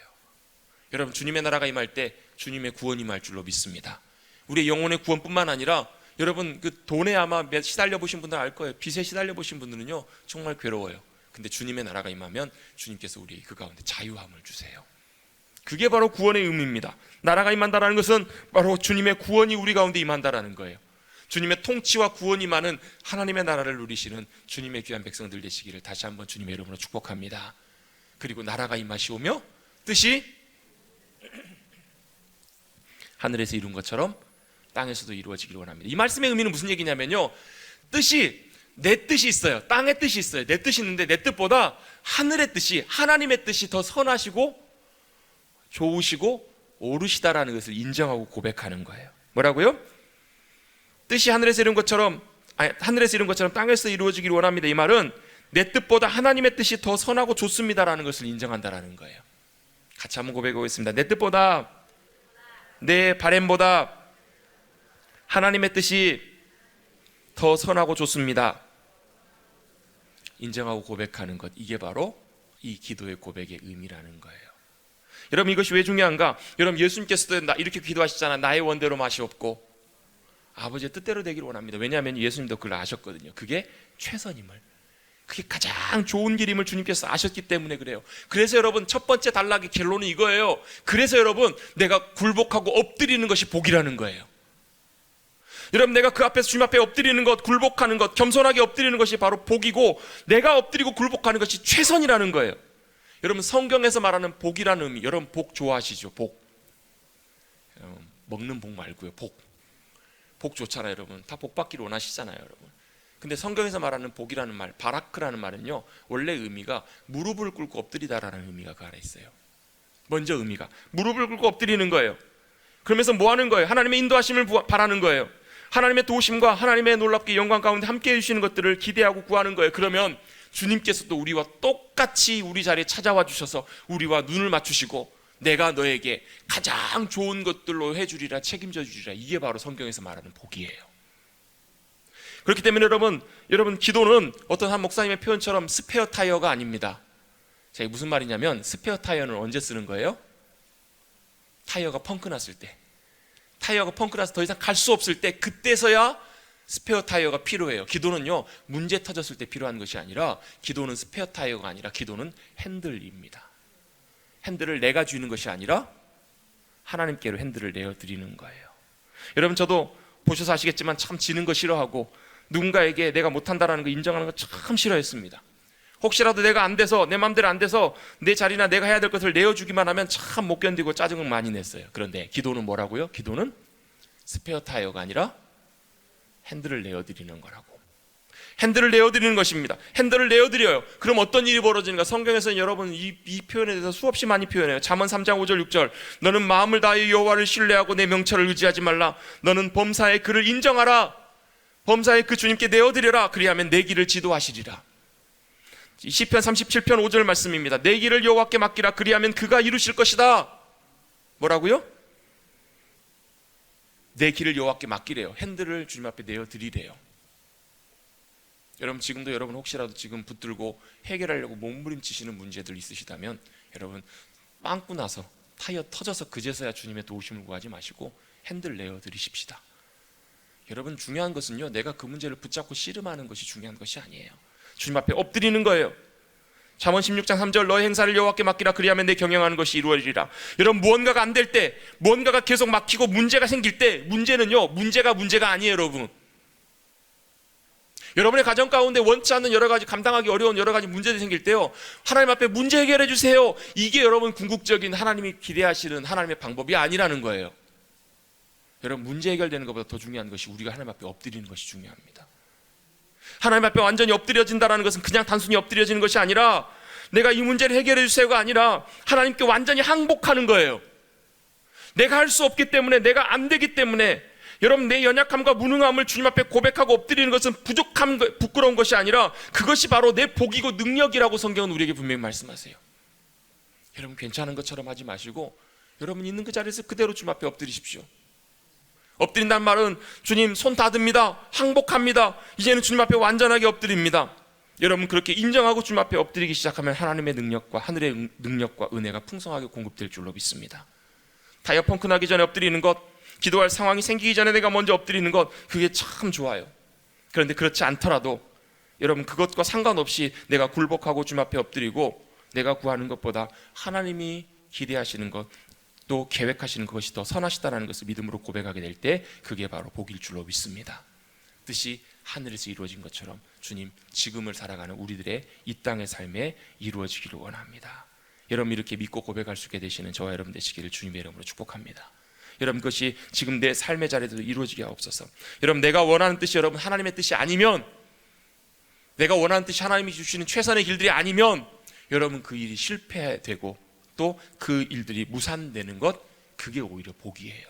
여러분, 주님의 나라가 임할 때 주님의 구원이 임할 줄로 믿습니다. 우리의 영혼의 구원뿐만 아니라, 여러분, 그 돈에 아마 시달려 보신 분들 알 거예요. 빚에 시달려 보신 분들은요, 정말 괴로워요. 근데 주님의 나라가 임하면 주님께서 우리에게 그 가운데 자유함을 주세요. 그게 바로 구원의 의미입니다. 나라가 임한다라는 것은 바로 주님의 구원이 우리 가운데 임한다라는 거예요. 주님의 통치와 구원이 임하는 하나님의 나라를 누리시는 주님의 귀한 백성들 되시기를 다시 한번 주님의 이름으로 축복합니다. 그리고 나라가 임하시오며 뜻이 하늘에서 이룬 것처럼 땅에서도 이루어지기를 원합니다. 이 말씀의 의미는 무슨 얘기냐면요, 뜻이, 내 뜻이 있어요. 땅의 뜻이 있어요. 내 뜻이 있는데 내 뜻보다 하늘의 뜻이, 하나님의 뜻이 더 선하시고 좋으시고 옳으시다라는 것을 인정하고 고백하는 거예요. 뭐라고요? 뜻이 하늘에서 이룬 것처럼, 하늘에서 이룬 것처럼 땅에서 이루어지기를 원합니다. 이 말은 내 뜻보다 하나님의 뜻이 더 선하고 좋습니다라는 것을 인정한다라는 거예요. 같이 한번 고백하겠습니다. 내 뜻보다, 내 바램보다 하나님의 뜻이 더 선하고 좋습니다. 인정하고 고백하는 것, 이게 바로 이 기도의 고백의 의미라는 거예요. 여러분, 이것이 왜 중요한가? 여러분, 예수님께서도 이렇게 기도하시잖아. 나의 원대로 마시옵고 아버지의 뜻대로 되기를 원합니다. 왜냐하면 예수님도 그걸 아셨거든요. 그게 최선임을, 그게 가장 좋은 길임을 주님께서 아셨기 때문에 그래요. 그래서 여러분, 첫 번째 단락의 결론은 이거예요. 그래서 여러분, 내가 굴복하고 엎드리는 것이 복이라는 거예요. 여러분, 내가 그 앞에서 주님 앞에 엎드리는 것, 굴복하는 것, 겸손하게 엎드리는 것이 바로 복이고, 내가 엎드리고 굴복하는 것이 최선이라는 거예요. 여러분, 성경에서 말하는 복이라는 의미, 여러분 복 좋아하시죠? 복. 먹는 복 말고요. 복 좋잖아요. 여러분, 다 복 받기를 원하시잖아요. 여러분. 근데 성경에서 말하는 복이라는 말, 바라크라는 말은요, 원래 의미가 무릎을 꿇고 엎드리다라는 의미가 그 안에 있어요. 먼저 의미가 무릎을 꿇고 엎드리는 거예요. 그러면서 뭐 하는 거예요? 하나님의 인도하심을 바라는 거예요. 하나님의 도우심과 하나님의 놀랍게 영광 가운데 함께 해주시는 것들을 기대하고 구하는 거예요. 그러면 주님께서도 우리와 똑같이 우리 자리에 찾아와 주셔서 우리와 눈을 맞추시고, 내가 너에게 가장 좋은 것들로 해주리라, 책임져 주리라. 이게 바로 성경에서 말하는 복이에요. 그렇기 때문에 여러분 기도는 어떤 한 목사님의 표현처럼 스페어 타이어가 아닙니다. 자, 이게 무슨 말이냐면, 스페어 타이어는 언제 쓰는 거예요? 타이어가 펑크 났을 때, 타이어가 펑크 나서 더 이상 갈 수 없을 때, 그때서야 스페어 타이어가 필요해요. 기도는요, 문제 터졌을 때 필요한 것이 아니라, 기도는 스페어 타이어가 아니라 기도는 핸들입니다. 핸들을 내가 쥐는 것이 아니라 하나님께로 핸들을 내어드리는 거예요. 여러분, 저도 보셔서 아시겠지만 참 지는 거 싫어하고 누군가에게 내가 못한다라는 거 인정하는 거 참 싫어했습니다. 혹시라도 내가 안 돼서, 내 마음대로 안 돼서 내 자리나 내가 해야 될 것을 내어주기만 하면 참 못 견디고 짜증을 많이 냈어요. 그런데 기도는 뭐라고요? 기도는 스페어 타이어가 아니라 핸들을 내어드리는 거라고. 핸들을 내어드리는 것입니다. 핸들을 내어드려요. 그럼 어떤 일이 벌어지는가? 성경에서는 여러분 이 표현에 대해서 수없이 많이 표현해요. 잠언 3장 5절 6절. 너는 마음을 다하여 여호와를 신뢰하고 내 명철을 의지하지 말라. 너는 범사의 그를 인정하라. 범사의 그 주님께 내어드려라. 그리하면 내 길을 지도하시리라. 시편 37편 5절 말씀입니다. 내 길을 여호와께 맡기라. 그리하면 그가 이루실 것이다. 뭐라고요? 내 길을 여호와께 맡기래요. 핸들을 주님 앞에 내어드리래요. 여러분, 지금도 여러분 혹시라도 지금 붙들고 해결하려고 몸부림치시는 문제들 있으시다면, 여러분 빵꾸 나서 타이어 터져서 그제서야 주님의 도우심을 구하지 마시고 핸들 내어드리십시다. 여러분, 중요한 것은요, 내가 그 문제를 붙잡고 씨름하는 것이 중요한 것이 아니에요. 주님 앞에 엎드리는 거예요. 잠언 16장 3절. 너의 행사를 여호와께 맡기라. 그리하면 내 경영하는 것이 이루어지리라. 여러분, 무언가가 안 될 때, 무언가가 계속 막히고 문제가 생길 때, 문제는요, 문제가 아니에요. 여러분, 여러분의 가정 가운데 원치 않는 여러 가지, 감당하기 어려운 여러 가지 문제들이 생길 때요, 하나님 앞에 문제 해결해 주세요. 이게 여러분 궁극적인 하나님이 기대하시는 하나님의 방법이 아니라는 거예요. 여러분, 문제 해결되는 것보다 더 중요한 것이 우리가 하나님 앞에 엎드리는 것이 중요합니다. 하나님 앞에 완전히 엎드려진다는 것은 그냥 단순히 엎드려지는 것이 아니라, 내가 이 문제를 해결해 주세요가 아니라 하나님께 완전히 항복하는 거예요. 내가 할 수 없기 때문에, 내가 안 되기 때문에, 여러분, 내 연약함과 무능함을 주님 앞에 고백하고 엎드리는 것은 부족함, 부끄러운 것이 아니라 그것이 바로 내 복이고 능력이라고 성경은 우리에게 분명히 말씀하세요. 여러분, 괜찮은 것처럼 하지 마시고 여러분 있는 그 자리에서 그대로 주님 앞에 엎드리십시오. 엎드린다는 말은 주님 손 닫습니다, 항복합니다, 이제는 주님 앞에 완전하게 엎드립니다. 여러분, 그렇게 인정하고 주님 앞에 엎드리기 시작하면 하나님의 능력과 하늘의 능력과 은혜가 풍성하게 공급될 줄로 믿습니다. 타이어 펑크 나기 전에 엎드리는 것, 기도할 상황이 생기기 전에 내가 먼저 엎드리는 것, 그게 참 좋아요. 그런데 그렇지 않더라도 여러분, 그것과 상관없이 내가 굴복하고 주님 앞에 엎드리고 내가 구하는 것보다 하나님이 기대하시는 것, 또 계획하시는 것이 더 선하시다는 것을 믿음으로 고백하게 될 때, 그게 바로 복일 줄로 믿습니다. 뜻이 하늘에서 이루어진 것처럼 주님, 지금을 살아가는 우리들의 이 땅의 삶에 이루어지기를 원합니다. 여러분, 이렇게 믿고 고백할 수 있게 되시는 저와 여러분 되시기를 주님의 이름으로 축복합니다. 여러분, 그것이 지금 내 삶의 자리에도 이루어지게 하옵소서. 여러분, 내가 원하는 뜻이 여러분 하나님의 뜻이 아니면, 내가 원하는 뜻이 하나님이 주시는 최선의 길들이 아니면, 여러분 그 일이 실패되고 또 그 일들이 무산되는 것, 그게 오히려 복이에요.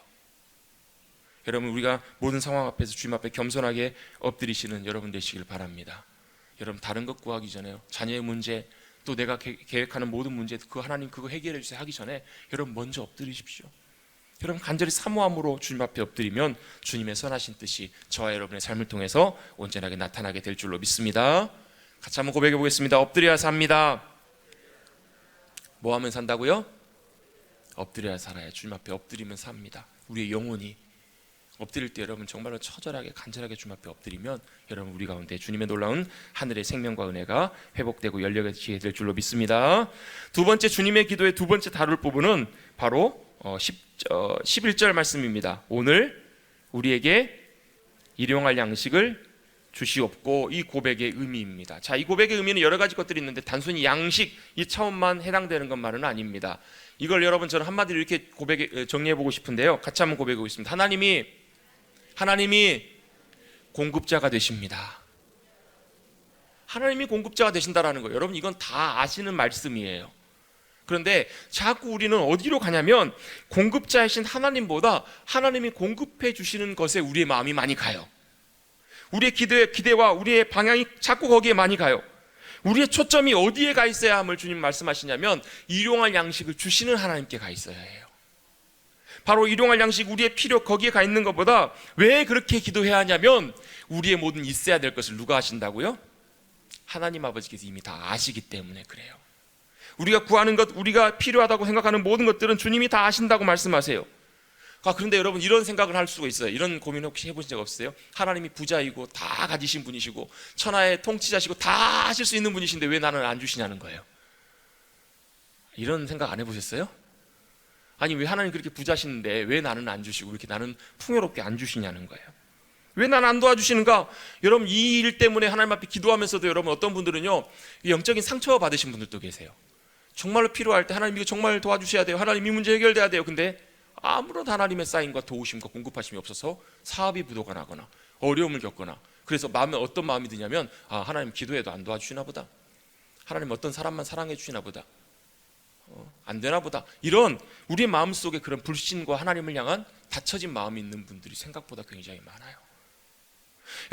여러분, 우리가 모든 상황 앞에서 주님 앞에 겸손하게 엎드리시는 여러분 되시길 바랍니다. 여러분, 다른 것 구하기 전에요, 자녀의 문제, 또 내가 계획하는 모든 문제, 그 하나님 그거 해결해 주세요 하기 전에 여러분 먼저 엎드리십시오. 여러분, 간절히 사모함으로 주님 앞에 엎드리면 주님의 선하신 뜻이 저와 여러분의 삶을 통해서 온전하게 나타나게 될 줄로 믿습니다. 같이 한번 고백해 보겠습니다. 엎드려야 삽니다. 뭐 하면 산다고요? 엎드려야 살아요. 주님 앞에 엎드리면 삽니다. 우리의 영혼이 엎드릴 때 여러분 정말로 처절하게 간절하게 주님 앞에 엎드리면 여러분, 우리 가운데 주님의 놀라운 하늘의 생명과 은혜가 회복되고 열려지게 될 줄로 믿습니다. 두 번째, 주님의 기도의 두 번째 다룰 부분은 바로 11절 말씀입니다. 오늘 우리에게 일용할 양식을 주시옵고, 이 고백의 의미입니다. 자, 이 고백의 의미는 여러 가지 것들이 있는데 단순히 양식 이 차원만 해당되는 것만은 아닙니다. 이걸 여러분, 저는 한마디로 이렇게 고백에 정리해 보고 싶은데요, 같이 한번 고백해 보겠습니다. 하나님이 공급자가 되십니다. 하나님이 공급자가 되신다라는 거예요. 여러분, 이건 다 아시는 말씀이에요. 그런데 자꾸 우리는 어디로 가냐면 공급자이신 하나님보다 하나님이 공급해 주시는 것에 우리의 마음이 많이 가요. 우리의 기대와 우리의 방향이 자꾸 거기에 많이 가요. 우리의 초점이 어디에 가 있어야 함을 주님 말씀하시냐면 일용할 양식을 주시는 하나님께 가 있어야 해요. 바로 일용할 양식, 우리의 필요, 거기에 가 있는 것보다, 왜 그렇게 기도해야 하냐면 우리의 모든 있어야 될 것을 누가 하신다고요? 하나님 아버지께서 이미 다 아시기 때문에 그래요. 우리가 구하는 것, 우리가 필요하다고 생각하는 모든 것들은 주님이 다 아신다고 말씀하세요. 그런데 여러분 이런 생각을 할 수가 있어요. 이런 고민 혹시 해보신 적 없으세요? 하나님이 부자이고 다 가지신 분이시고 천하의 통치자시고 다 하실 수 있는 분이신데 왜 나는 안 주시냐는 거예요. 이런 생각 안 해보셨어요? 아니 왜 하나님 그렇게 부자신데 왜 나는 안 주시고 이렇게 나는 풍요롭게 안 주시냐는 거예요. 왜 나는 안 도와주시는가? 여러분 이 일 때문에 하나님 앞에 기도하면서도 여러분 어떤 분들은요 영적인 상처 받으신 분들도 계세요. 정말로 필요할 때 하나님 이거 정말 도와주셔야 돼요. 하나님 이 문제 해결돼야 돼요. 근데 아무런 하나님의 사인과 도우심과 공급하심이 없어서 사업이 부도가 나거나 어려움을 겪거나 그래서 마음에 어떤 마음이 드냐면 하나님 기도해도 안 도와주시나 보다. 하나님 어떤 사람만 사랑해 주시나 보다. 안 되나 보다. 이런 우리의 마음속에 그런 불신과 하나님을 향한 닫혀진 마음이 있는 분들이 생각보다 굉장히 많아요.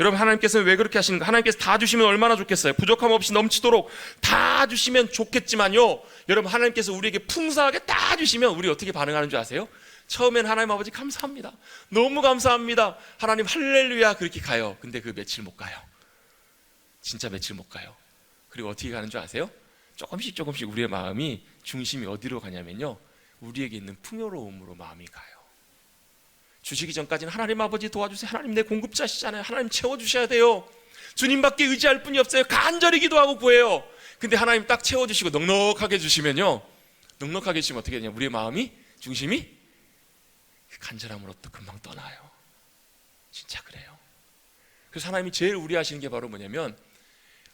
여러분 하나님께서는 왜 그렇게 하시는가? 하나님께서 다 주시면 얼마나 좋겠어요. 부족함 없이 넘치도록 다 주시면 좋겠지만요, 여러분 하나님께서 우리에게 풍성하게 다 주시면 우리 어떻게 반응하는 줄 아세요? 처음엔 하나님 아버지 감사합니다, 너무 감사합니다, 하나님 할렐루야 그렇게 가요. 근데 그 며칠 못 가요. 진짜 며칠 못 가요. 그리고 어떻게 가는 줄 아세요? 조금씩 우리의 마음이 중심이 어디로 가냐면요, 우리에게 있는 풍요로움으로 마음이 가요. 주시기 전까지는 하나님 아버지 도와주세요, 하나님 내 공급자시잖아요, 하나님 채워주셔야 돼요, 주님밖에 의지할 분이 없어요, 간절히 기도하고 구해요. 근데 하나님 딱 채워주시고 넉넉하게 주시면요, 넉넉하게 주시면 어떻게 되냐, 우리의 마음이 중심이 간절함으로부터 금방 떠나요. 진짜 그래요. 그래서 하나님이 제일 우려하시는 게 바로 뭐냐면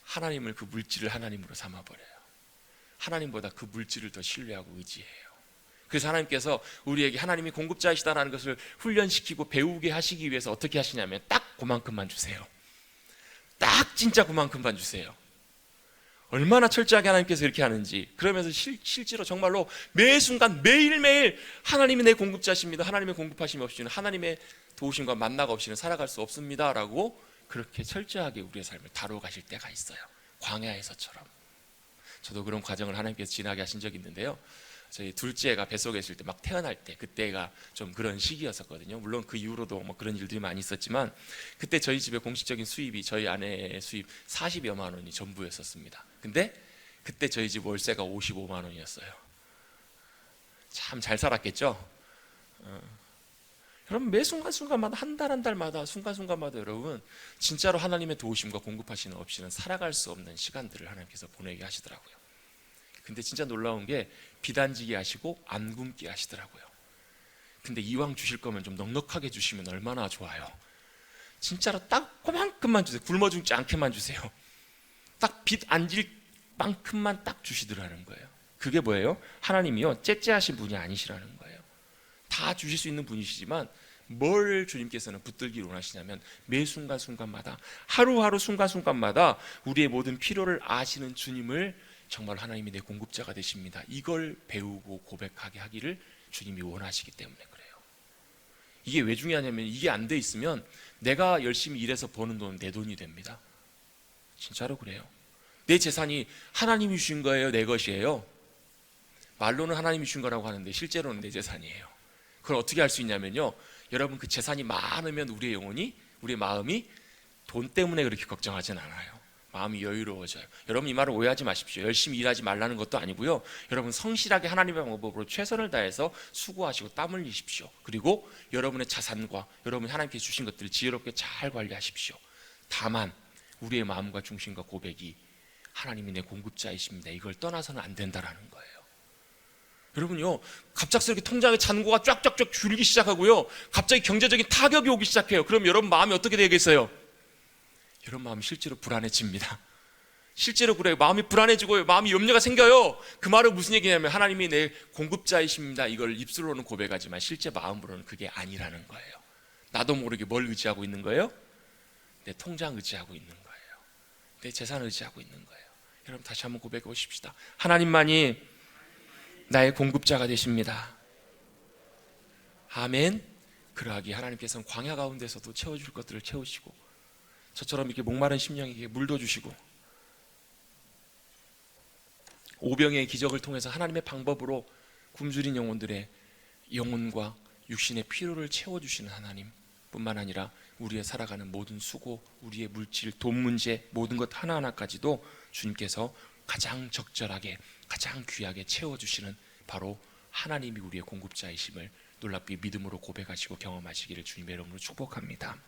하나님을 그 물질을 하나님으로 삼아버려요. 하나님보다 그 물질을 더 신뢰하고 의지해요. 그래서 하나님께서 우리에게 하나님이 공급자이시다라는 것을 훈련시키고 배우게 하시기 위해서 어떻게 하시냐면 딱 그만큼만 주세요. 딱 진짜 그만큼만 주세요. 얼마나 철저하게 하나님께서 이렇게 하는지. 그러면서 실제로 정말로 매 순간 매일매일 하나님이 내 공급자십니다, 하나님의 공급하심이 없이는, 하나님의 도우심과 만나가 없이는 살아갈 수 없습니다 라고 그렇게 철저하게 우리의 삶을 다루어 가실 때가 있어요. 광야에서처럼. 저도 그런 과정을 하나님께서 지나게 하신 적이 있는데요, 저희 둘째가 뱃속에 있을 때 막 태어날 때, 그때가 좀 그런 시기였었거든요. 물론 그 이후로도 뭐 그런 일들이 많이 있었지만 그때 저희 집의 공식적인 수입이 저희 아내의 수입 40여만 원이 전부였었습니다. 근데 그때 저희 집 월세가 55만 원이었어요. 참 잘 살았겠죠? 여러분 매 순간순간마다 한 달 한 달마다 순간순간마다 여러분 진짜로 하나님의 도우심과 공급하시는 없이는 살아갈 수 없는 시간들을 하나님께서 보내게 하시더라고요. 근데 진짜 놀라운 게 비단지게 하시고 안 굶게 하시더라고요. 근데 이왕 주실 거면 좀 넉넉하게 주시면 얼마나 좋아요. 진짜로 딱 그만큼만 주세요. 굶어 죽지 않게만 주세요. 딱 빚 안 질 만큼만 딱 주시더라는 거예요. 그게 뭐예요? 하나님이요 째째하신 분이 아니시라는 거예요. 다 주실 수 있는 분이시지만 뭘 주님께서는 붙들기를 원하시냐면 매 순간순간마다, 하루하루 순간순간마다 우리의 모든 필요를 아시는 주님을 정말 하나님이 내 공급자가 되십니다, 이걸 배우고 고백하게 하기를 주님이 원하시기 때문에 그래요. 이게 왜 중요하냐면 이게 안 돼 있으면 내가 열심히 일해서 버는 돈은 내 돈이 됩니다. 진짜로 그래요. 내 재산이 하나님이 주신 거예요, 내 것이에요? 말로는 하나님이 주신 거라고 하는데 실제로는 내 재산이에요. 그걸 어떻게 할 수 있냐면요, 여러분 그 재산이 많으면 우리의 영혼이, 우리의 마음이 돈 때문에 그렇게 걱정하진 않아요. 마음이 여유로워져요. 여러분 이 말을 오해하지 마십시오. 열심히 일하지 말라는 것도 아니고요, 여러분 성실하게 하나님의 방법으로 최선을 다해서 수고하시고 땀 흘리십시오. 그리고 여러분의 자산과 여러분이 하나님께 주신 것들을 지혜롭게 잘 관리하십시오. 다만 우리의 마음과 중심과 고백이 하나님이 내 공급자이십니다, 이걸 떠나서는 안 된다라는 거예요. 여러분요, 갑작스럽게 통장에 잔고가 쫙쫙쫙 줄기 시작하고요, 갑자기 경제적인 타격이 오기 시작해요. 그럼 여러분 마음이 어떻게 되겠어요? 여러분 마음이 실제로 불안해집니다. 실제로 그래요. 마음이 불안해지고요, 마음이 염려가 생겨요. 그 말은 무슨 얘기냐면 하나님이 내 공급자이십니다, 이걸 입술로는 고백하지만 실제 마음으로는 그게 아니라는 거예요. 나도 모르게 뭘 의지하고 있는 거예요? 내 통장 의지하고 있는 거예요. 내 재산 의지하고 있는 거예요. 여러분 다시 한번 고백해 보십시다. 하나님만이 나의 공급자가 되십니다. 아멘. 그러하기에 하나님께서는 광야 가운데서도 채워줄 것들을 채우시고, 저처럼 이렇게 목마른 심령에게 물도 주시고, 오병의 기적을 통해서 하나님의 방법으로 굶주린 영혼들의 영혼과 육신의 필요를 채워주시는 하나님 뿐만 아니라 우리의 살아가는 모든 수고, 우리의 물질, 돈 문제, 모든 것 하나하나까지도 주님께서 가장 적절하게, 가장 귀하게 채워주시는 바로 하나님이 우리의 공급자이심을 놀랍게 믿음으로 고백하시고 경험하시기를 주님의 이름으로 축복합니다.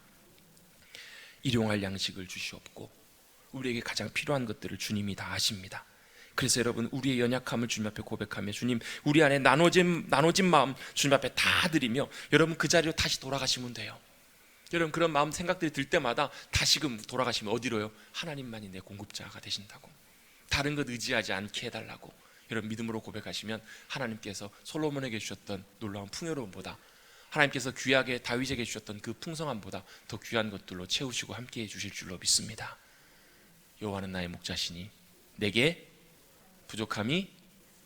일용할 양식을 주시옵고 우리에게 가장 필요한 것들을 주님이 다 아십니다. 그래서 여러분, 우리의 연약함을 주님 앞에 고백하며 주님, 우리 안에 나눠진 마음 주님 앞에 다 드리며 여러분 그 자리로 다시 돌아가시면 돼요. 여러분, 그런 마음 생각들이 들 때마다 다시금 돌아가시면 어디로요? 하나님만이 내 공급자가 되신다고, 다른 것 의지하지 않게 해달라고 여러분 믿음으로 고백하시면 하나님께서 솔로몬에게 주셨던 놀라운 풍요로움보다, 하나님께서 귀하게 다윗에게 주셨던 그 풍성함보다 더 귀한 것들로 채우시고 함께해 주실 줄로 믿습니다. 여호와는 나의 목자시니 내게 부족함이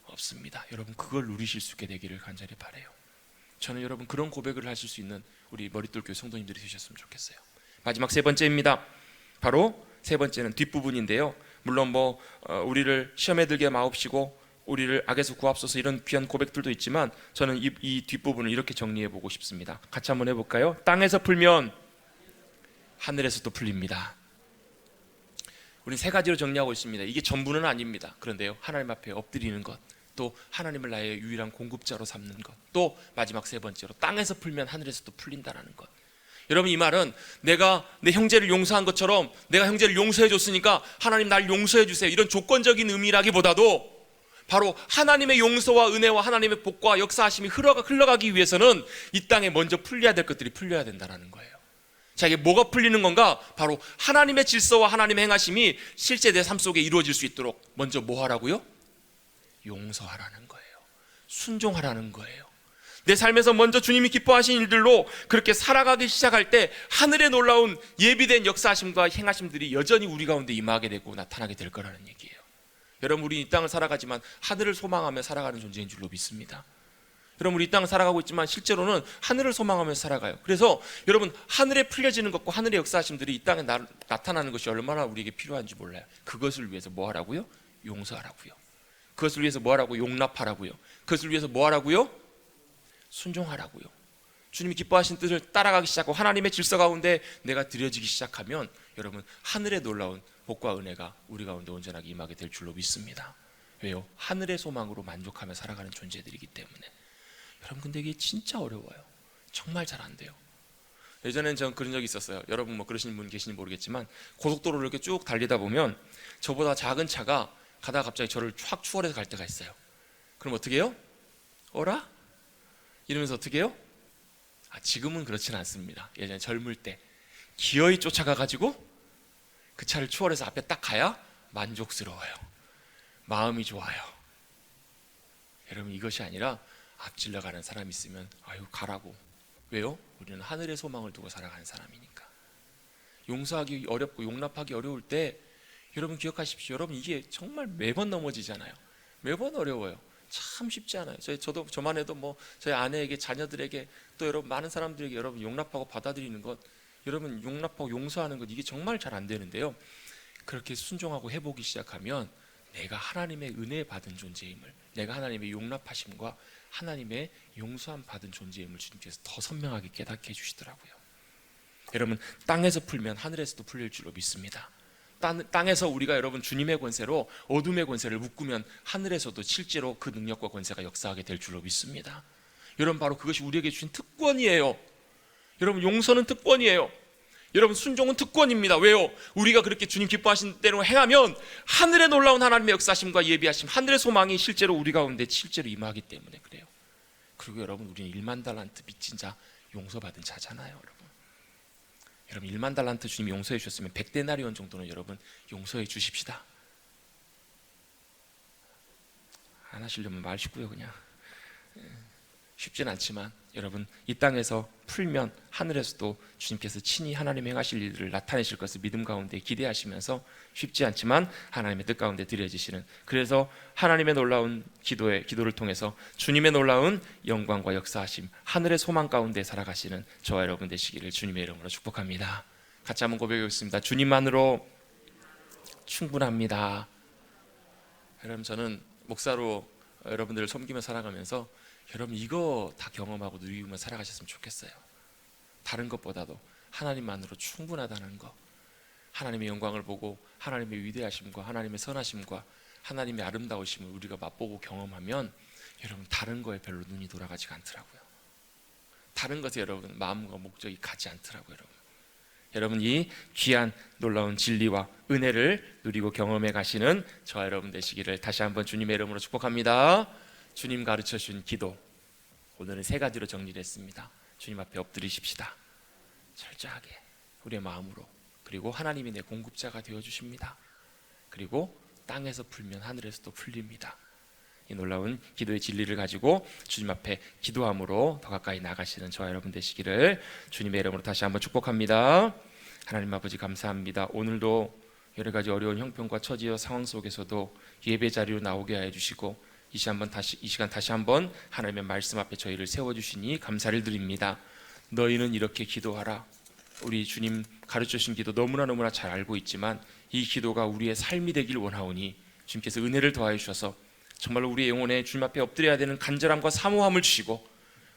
없습니다. 여러분, 그걸 누리실 수 있게 되기를 간절히 바라요. 저는 여러분 그런 고백을 하실 수 있는 우리 머릿돌교회 성도님들이 되셨으면 좋겠어요. 마지막 세 번째입니다. 바로 세 번째는 뒷부분인데요. 물론 우리를 시험에 들게 마옵시고 우리를 악에서 구하옵소서 이런 귀한 고백들도 있지만 저는 이 뒷부분을 이렇게 정리해 보고 싶습니다. 같이 한번 해볼까요? 땅에서 풀면 하늘에서도 풀립니다. 우리는 세 가지로 정리하고 있습니다. 이게 전부는 아닙니다. 그런데요, 하나님 앞에 엎드리는 것, 또 하나님을 나의 유일한 공급자로 삼는 것, 또 마지막 세 번째로 땅에서 풀면 하늘에서도 풀린다라는 것. 여러분, 이 말은 내가 내 형제를 용서한 것처럼 내가 형제를 용서해 줬으니까 하나님 날 용서해 주세요, 이런 조건적인 의미라기보다도 바로 하나님의 용서와 은혜와 하나님의 복과 역사하심이 흘러가기 위해서는 이 땅에 먼저 풀려야 될 것들이 풀려야 된다는 거예요. 자, 이게 뭐가 풀리는 건가? 바로 하나님의 질서와 하나님의 행하심이 실제 내 삶 속에 이루어질 수 있도록 먼저 뭐 하라고요? 용서하라는 거예요. 순종하라는 거예요. 내 삶에서 먼저 주님이 기뻐하신 일들로 그렇게 살아가기 시작할 때 하늘의 놀라운 예비된 역사하심과 행하심들이 여전히 우리 가운데 임하게 되고 나타나게 될 거라는 얘기예요. 여러분, 우리 이 땅을 살아가지만 하늘을 소망하며 살아가는 존재인 줄로 믿습니다. 여러분, 우리 이 땅을 살아가고 있지만 실제로는 하늘을 소망하며 살아가요. 그래서 여러분, 하늘에 풀려지는 것과 하늘의 역사하심들이 이 땅에 나타나는 것이 얼마나 우리에게 필요한지 몰라요. 그것을 위해서 뭐 하라고요? 용서하라고요. 그것을 위해서 뭐 하라고? 용납하라고요. 그것을 위해서 뭐 하라고요? 순종하라고요. 주님이 기뻐하신 뜻을 따라가기 시작하고 하나님의 질서 가운데 내가 들여지기 시작하면 여러분, 하늘의 놀라운 복과 은혜가 우리 가운데 온전하게 임하게 될 줄로 믿습니다. 왜요? 하늘의 소망으로 만족하며 살아가는 존재들이기 때문에. 여러분, 근데 이게 진짜 어려워요. 정말 잘 안 돼요. 예전엔 전 그런 적이 있었어요. 여러분 그러시는 분 계신지 모르겠지만 고속도로를 이렇게 쭉 달리다 보면 저보다 작은 차가 가다가 갑자기 저를 촥 추월해서 갈 때가 있어요. 그럼 어떻게 해요? 어라? 이러면서 어떻게 해요? 지금은 그렇지는 않습니다. 예전에 젊을 때 기어이 쫓아가가지고 그 차를 추월해서 앞에 딱 가야 만족스러워요. 마음이 좋아요. 여러분, 이것이 아니라 앞질러 가는 사람이 있으면 아유 가라고. 왜요? 우리는 하늘의 소망을 두고 살아가는 사람이니까. 용서하기 어렵고 용납하기 어려울 때 여러분 기억하십시오. 여러분, 이게 정말 매번 넘어지잖아요. 매번 어려워요. 참 쉽지 않아요. 저만 해도 저희 아내에게, 자녀들에게, 또 여러분 많은 사람들에게 여러분 용납하고 받아들이는 것, 여러분 용납하고 용서하는 것, 이게 정말 잘 안 되는데요. 그렇게 순종하고 해보기 시작하면 내가 하나님의 은혜 받은 존재임을, 내가 하나님의 용납하심과 하나님의 용서함 받은 존재임을 주님께서 더 선명하게 깨닫게 해주시더라고요. 여러분, 땅에서 풀면 하늘에서도 풀릴 줄로 믿습니다. 땅에서 우리가 여러분 주님의 권세로 어둠의 권세를 묶으면 하늘에서도 실제로 그 능력과 권세가 역사하게 될 줄로 믿습니다. 여러분, 바로 그것이 우리에게 주신 특권이에요. 여러분, 용서는 특권이에요. 여러분, 순종은 특권입니다. 왜요? 우리가 그렇게 주님 기뻐하신 대로 행하면 하늘에 놀라운 하나님의 역사심과 예비하심, 하늘의 소망이 실제로 우리 가운데 실제로 임하기 때문에 그래요. 그리고 여러분, 우리는 1만 달란트 빚진 자, 용서받은 자잖아요. 여러분 1만 달란트 주님이 용서해 주셨으면 100데나리온 정도는 여러분 용서해 주십시다. 안 하시려면 마시고요. 그냥 쉽진 않지만 여러분, 이 땅에서 풀면 하늘에서도 주님께서 친히 하나님 행하실 일들을 나타내실 것을 믿음 가운데 기대하시면서 쉽지 않지만 하나님의 뜻 가운데 드려지시는, 그래서 하나님의 놀라운 기도를 통해서 주님의 놀라운 영광과 역사하심, 하늘의 소망 가운데 살아가시는 저와 여러분 되시기를 주님의 이름으로 축복합니다. 같이 한번 고백하겠습니다. 주님만으로 충분합니다. 여러분, 저는 목사로 여러분들을 섬기며 살아가면서 여러분 이거 다 경험하고 누리며 살아가셨으면 좋겠어요. 다른 것보다도 하나님만으로 충분하다는 것, 하나님의 영광을 보고 하나님의 위대하심과 하나님의 선하심과 하나님의 아름다우심을 우리가 맛보고 경험하면 여러분 다른 거에 별로 눈이 돌아가지가 않더라고요. 다른 것에 여러분 마음과 목적이 가지 않더라고요. 여러분 이 귀한 놀라운 진리와 은혜를 누리고 경험해 가시는 저와 여러분 되시기를 다시 한번 주님의 이름으로 축복합니다. 주님 가르쳐 주신 기도, 오늘은 3가지로 정리를 했습니다. 주님 앞에 엎드리십시다. 철저하게 우리의 마음으로. 그리고 하나님이 내 공급자가 되어주십니다. 그리고 땅에서 풀면 하늘에서도 풀립니다. 이 놀라운 기도의 진리를 가지고 주님 앞에 기도함으로 더 가까이 나가시는 저와 여러분 되시기를 주님의 이름으로 다시 한번 축복합니다. 하나님 아버지 감사합니다. 오늘도 여러 가지 어려운 형편과 처지와 상황 속에서도 예배 자리로 나오게 하여 주시고 이 시간 다시 한번 하나님의 말씀 앞에 저희를 세워주시니 감사를 드립니다. 너희는 이렇게 기도하라. 우리 주님 가르쳐 주신 기도 너무나 잘 알고 있지만 이 기도가 우리의 삶이 되길 원하오니 주님께서 은혜를 더하여 주셔서 정말로 우리의 영혼에 주님 앞에 엎드려야 되는 간절함과 사모함을 주시고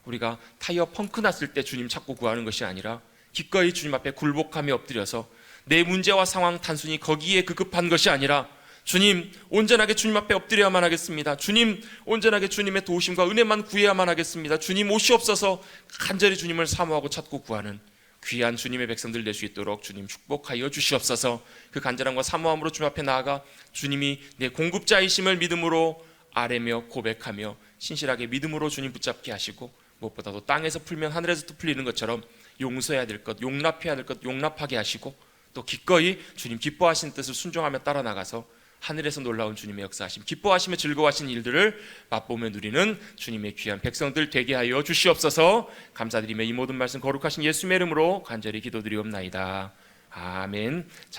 우리가 타이어 펑크 났을 때 주님 찾고 구하는 것이 아니라 기꺼이 주님 앞에 굴복하며 엎드려서 내 문제와 상황 단순히 거기에 급급한 것이 아니라 주님 온전하게 주님 앞에 엎드려야만 하겠습니다. 주님 온전하게 주님의 도우심과 은혜만 구해야만 하겠습니다. 주님 오시옵소서 간절히 주님을 사모하고 찾고 구하는 귀한 주님의 백성들 될 수 있도록 주님 축복하여 주시옵소서. 그 간절함과 사모함으로 주님 앞에 나아가 주님이 내 공급자이심을 믿음으로 아뢰며 고백하며 신실하게 믿음으로 주님 붙잡게 하시고 무엇보다도 땅에서 풀면 하늘에서도 풀리는 것처럼 용서해야 될 것, 용납해야 될 것 용납하게 하시고 또 기꺼이 주님 기뻐하신 뜻을 순종하며 따라 나가서 하늘에서 놀라운 주님의 역사하심, 기뻐하시며 즐거워하신 일들을 맛보며 누리는 주님의 귀한 백성들 되게 하여 주시옵소서. 감사드리며 이 모든 말씀 거룩하신 예수님의 이름으로 간절히 기도드리옵나이다. 아멘.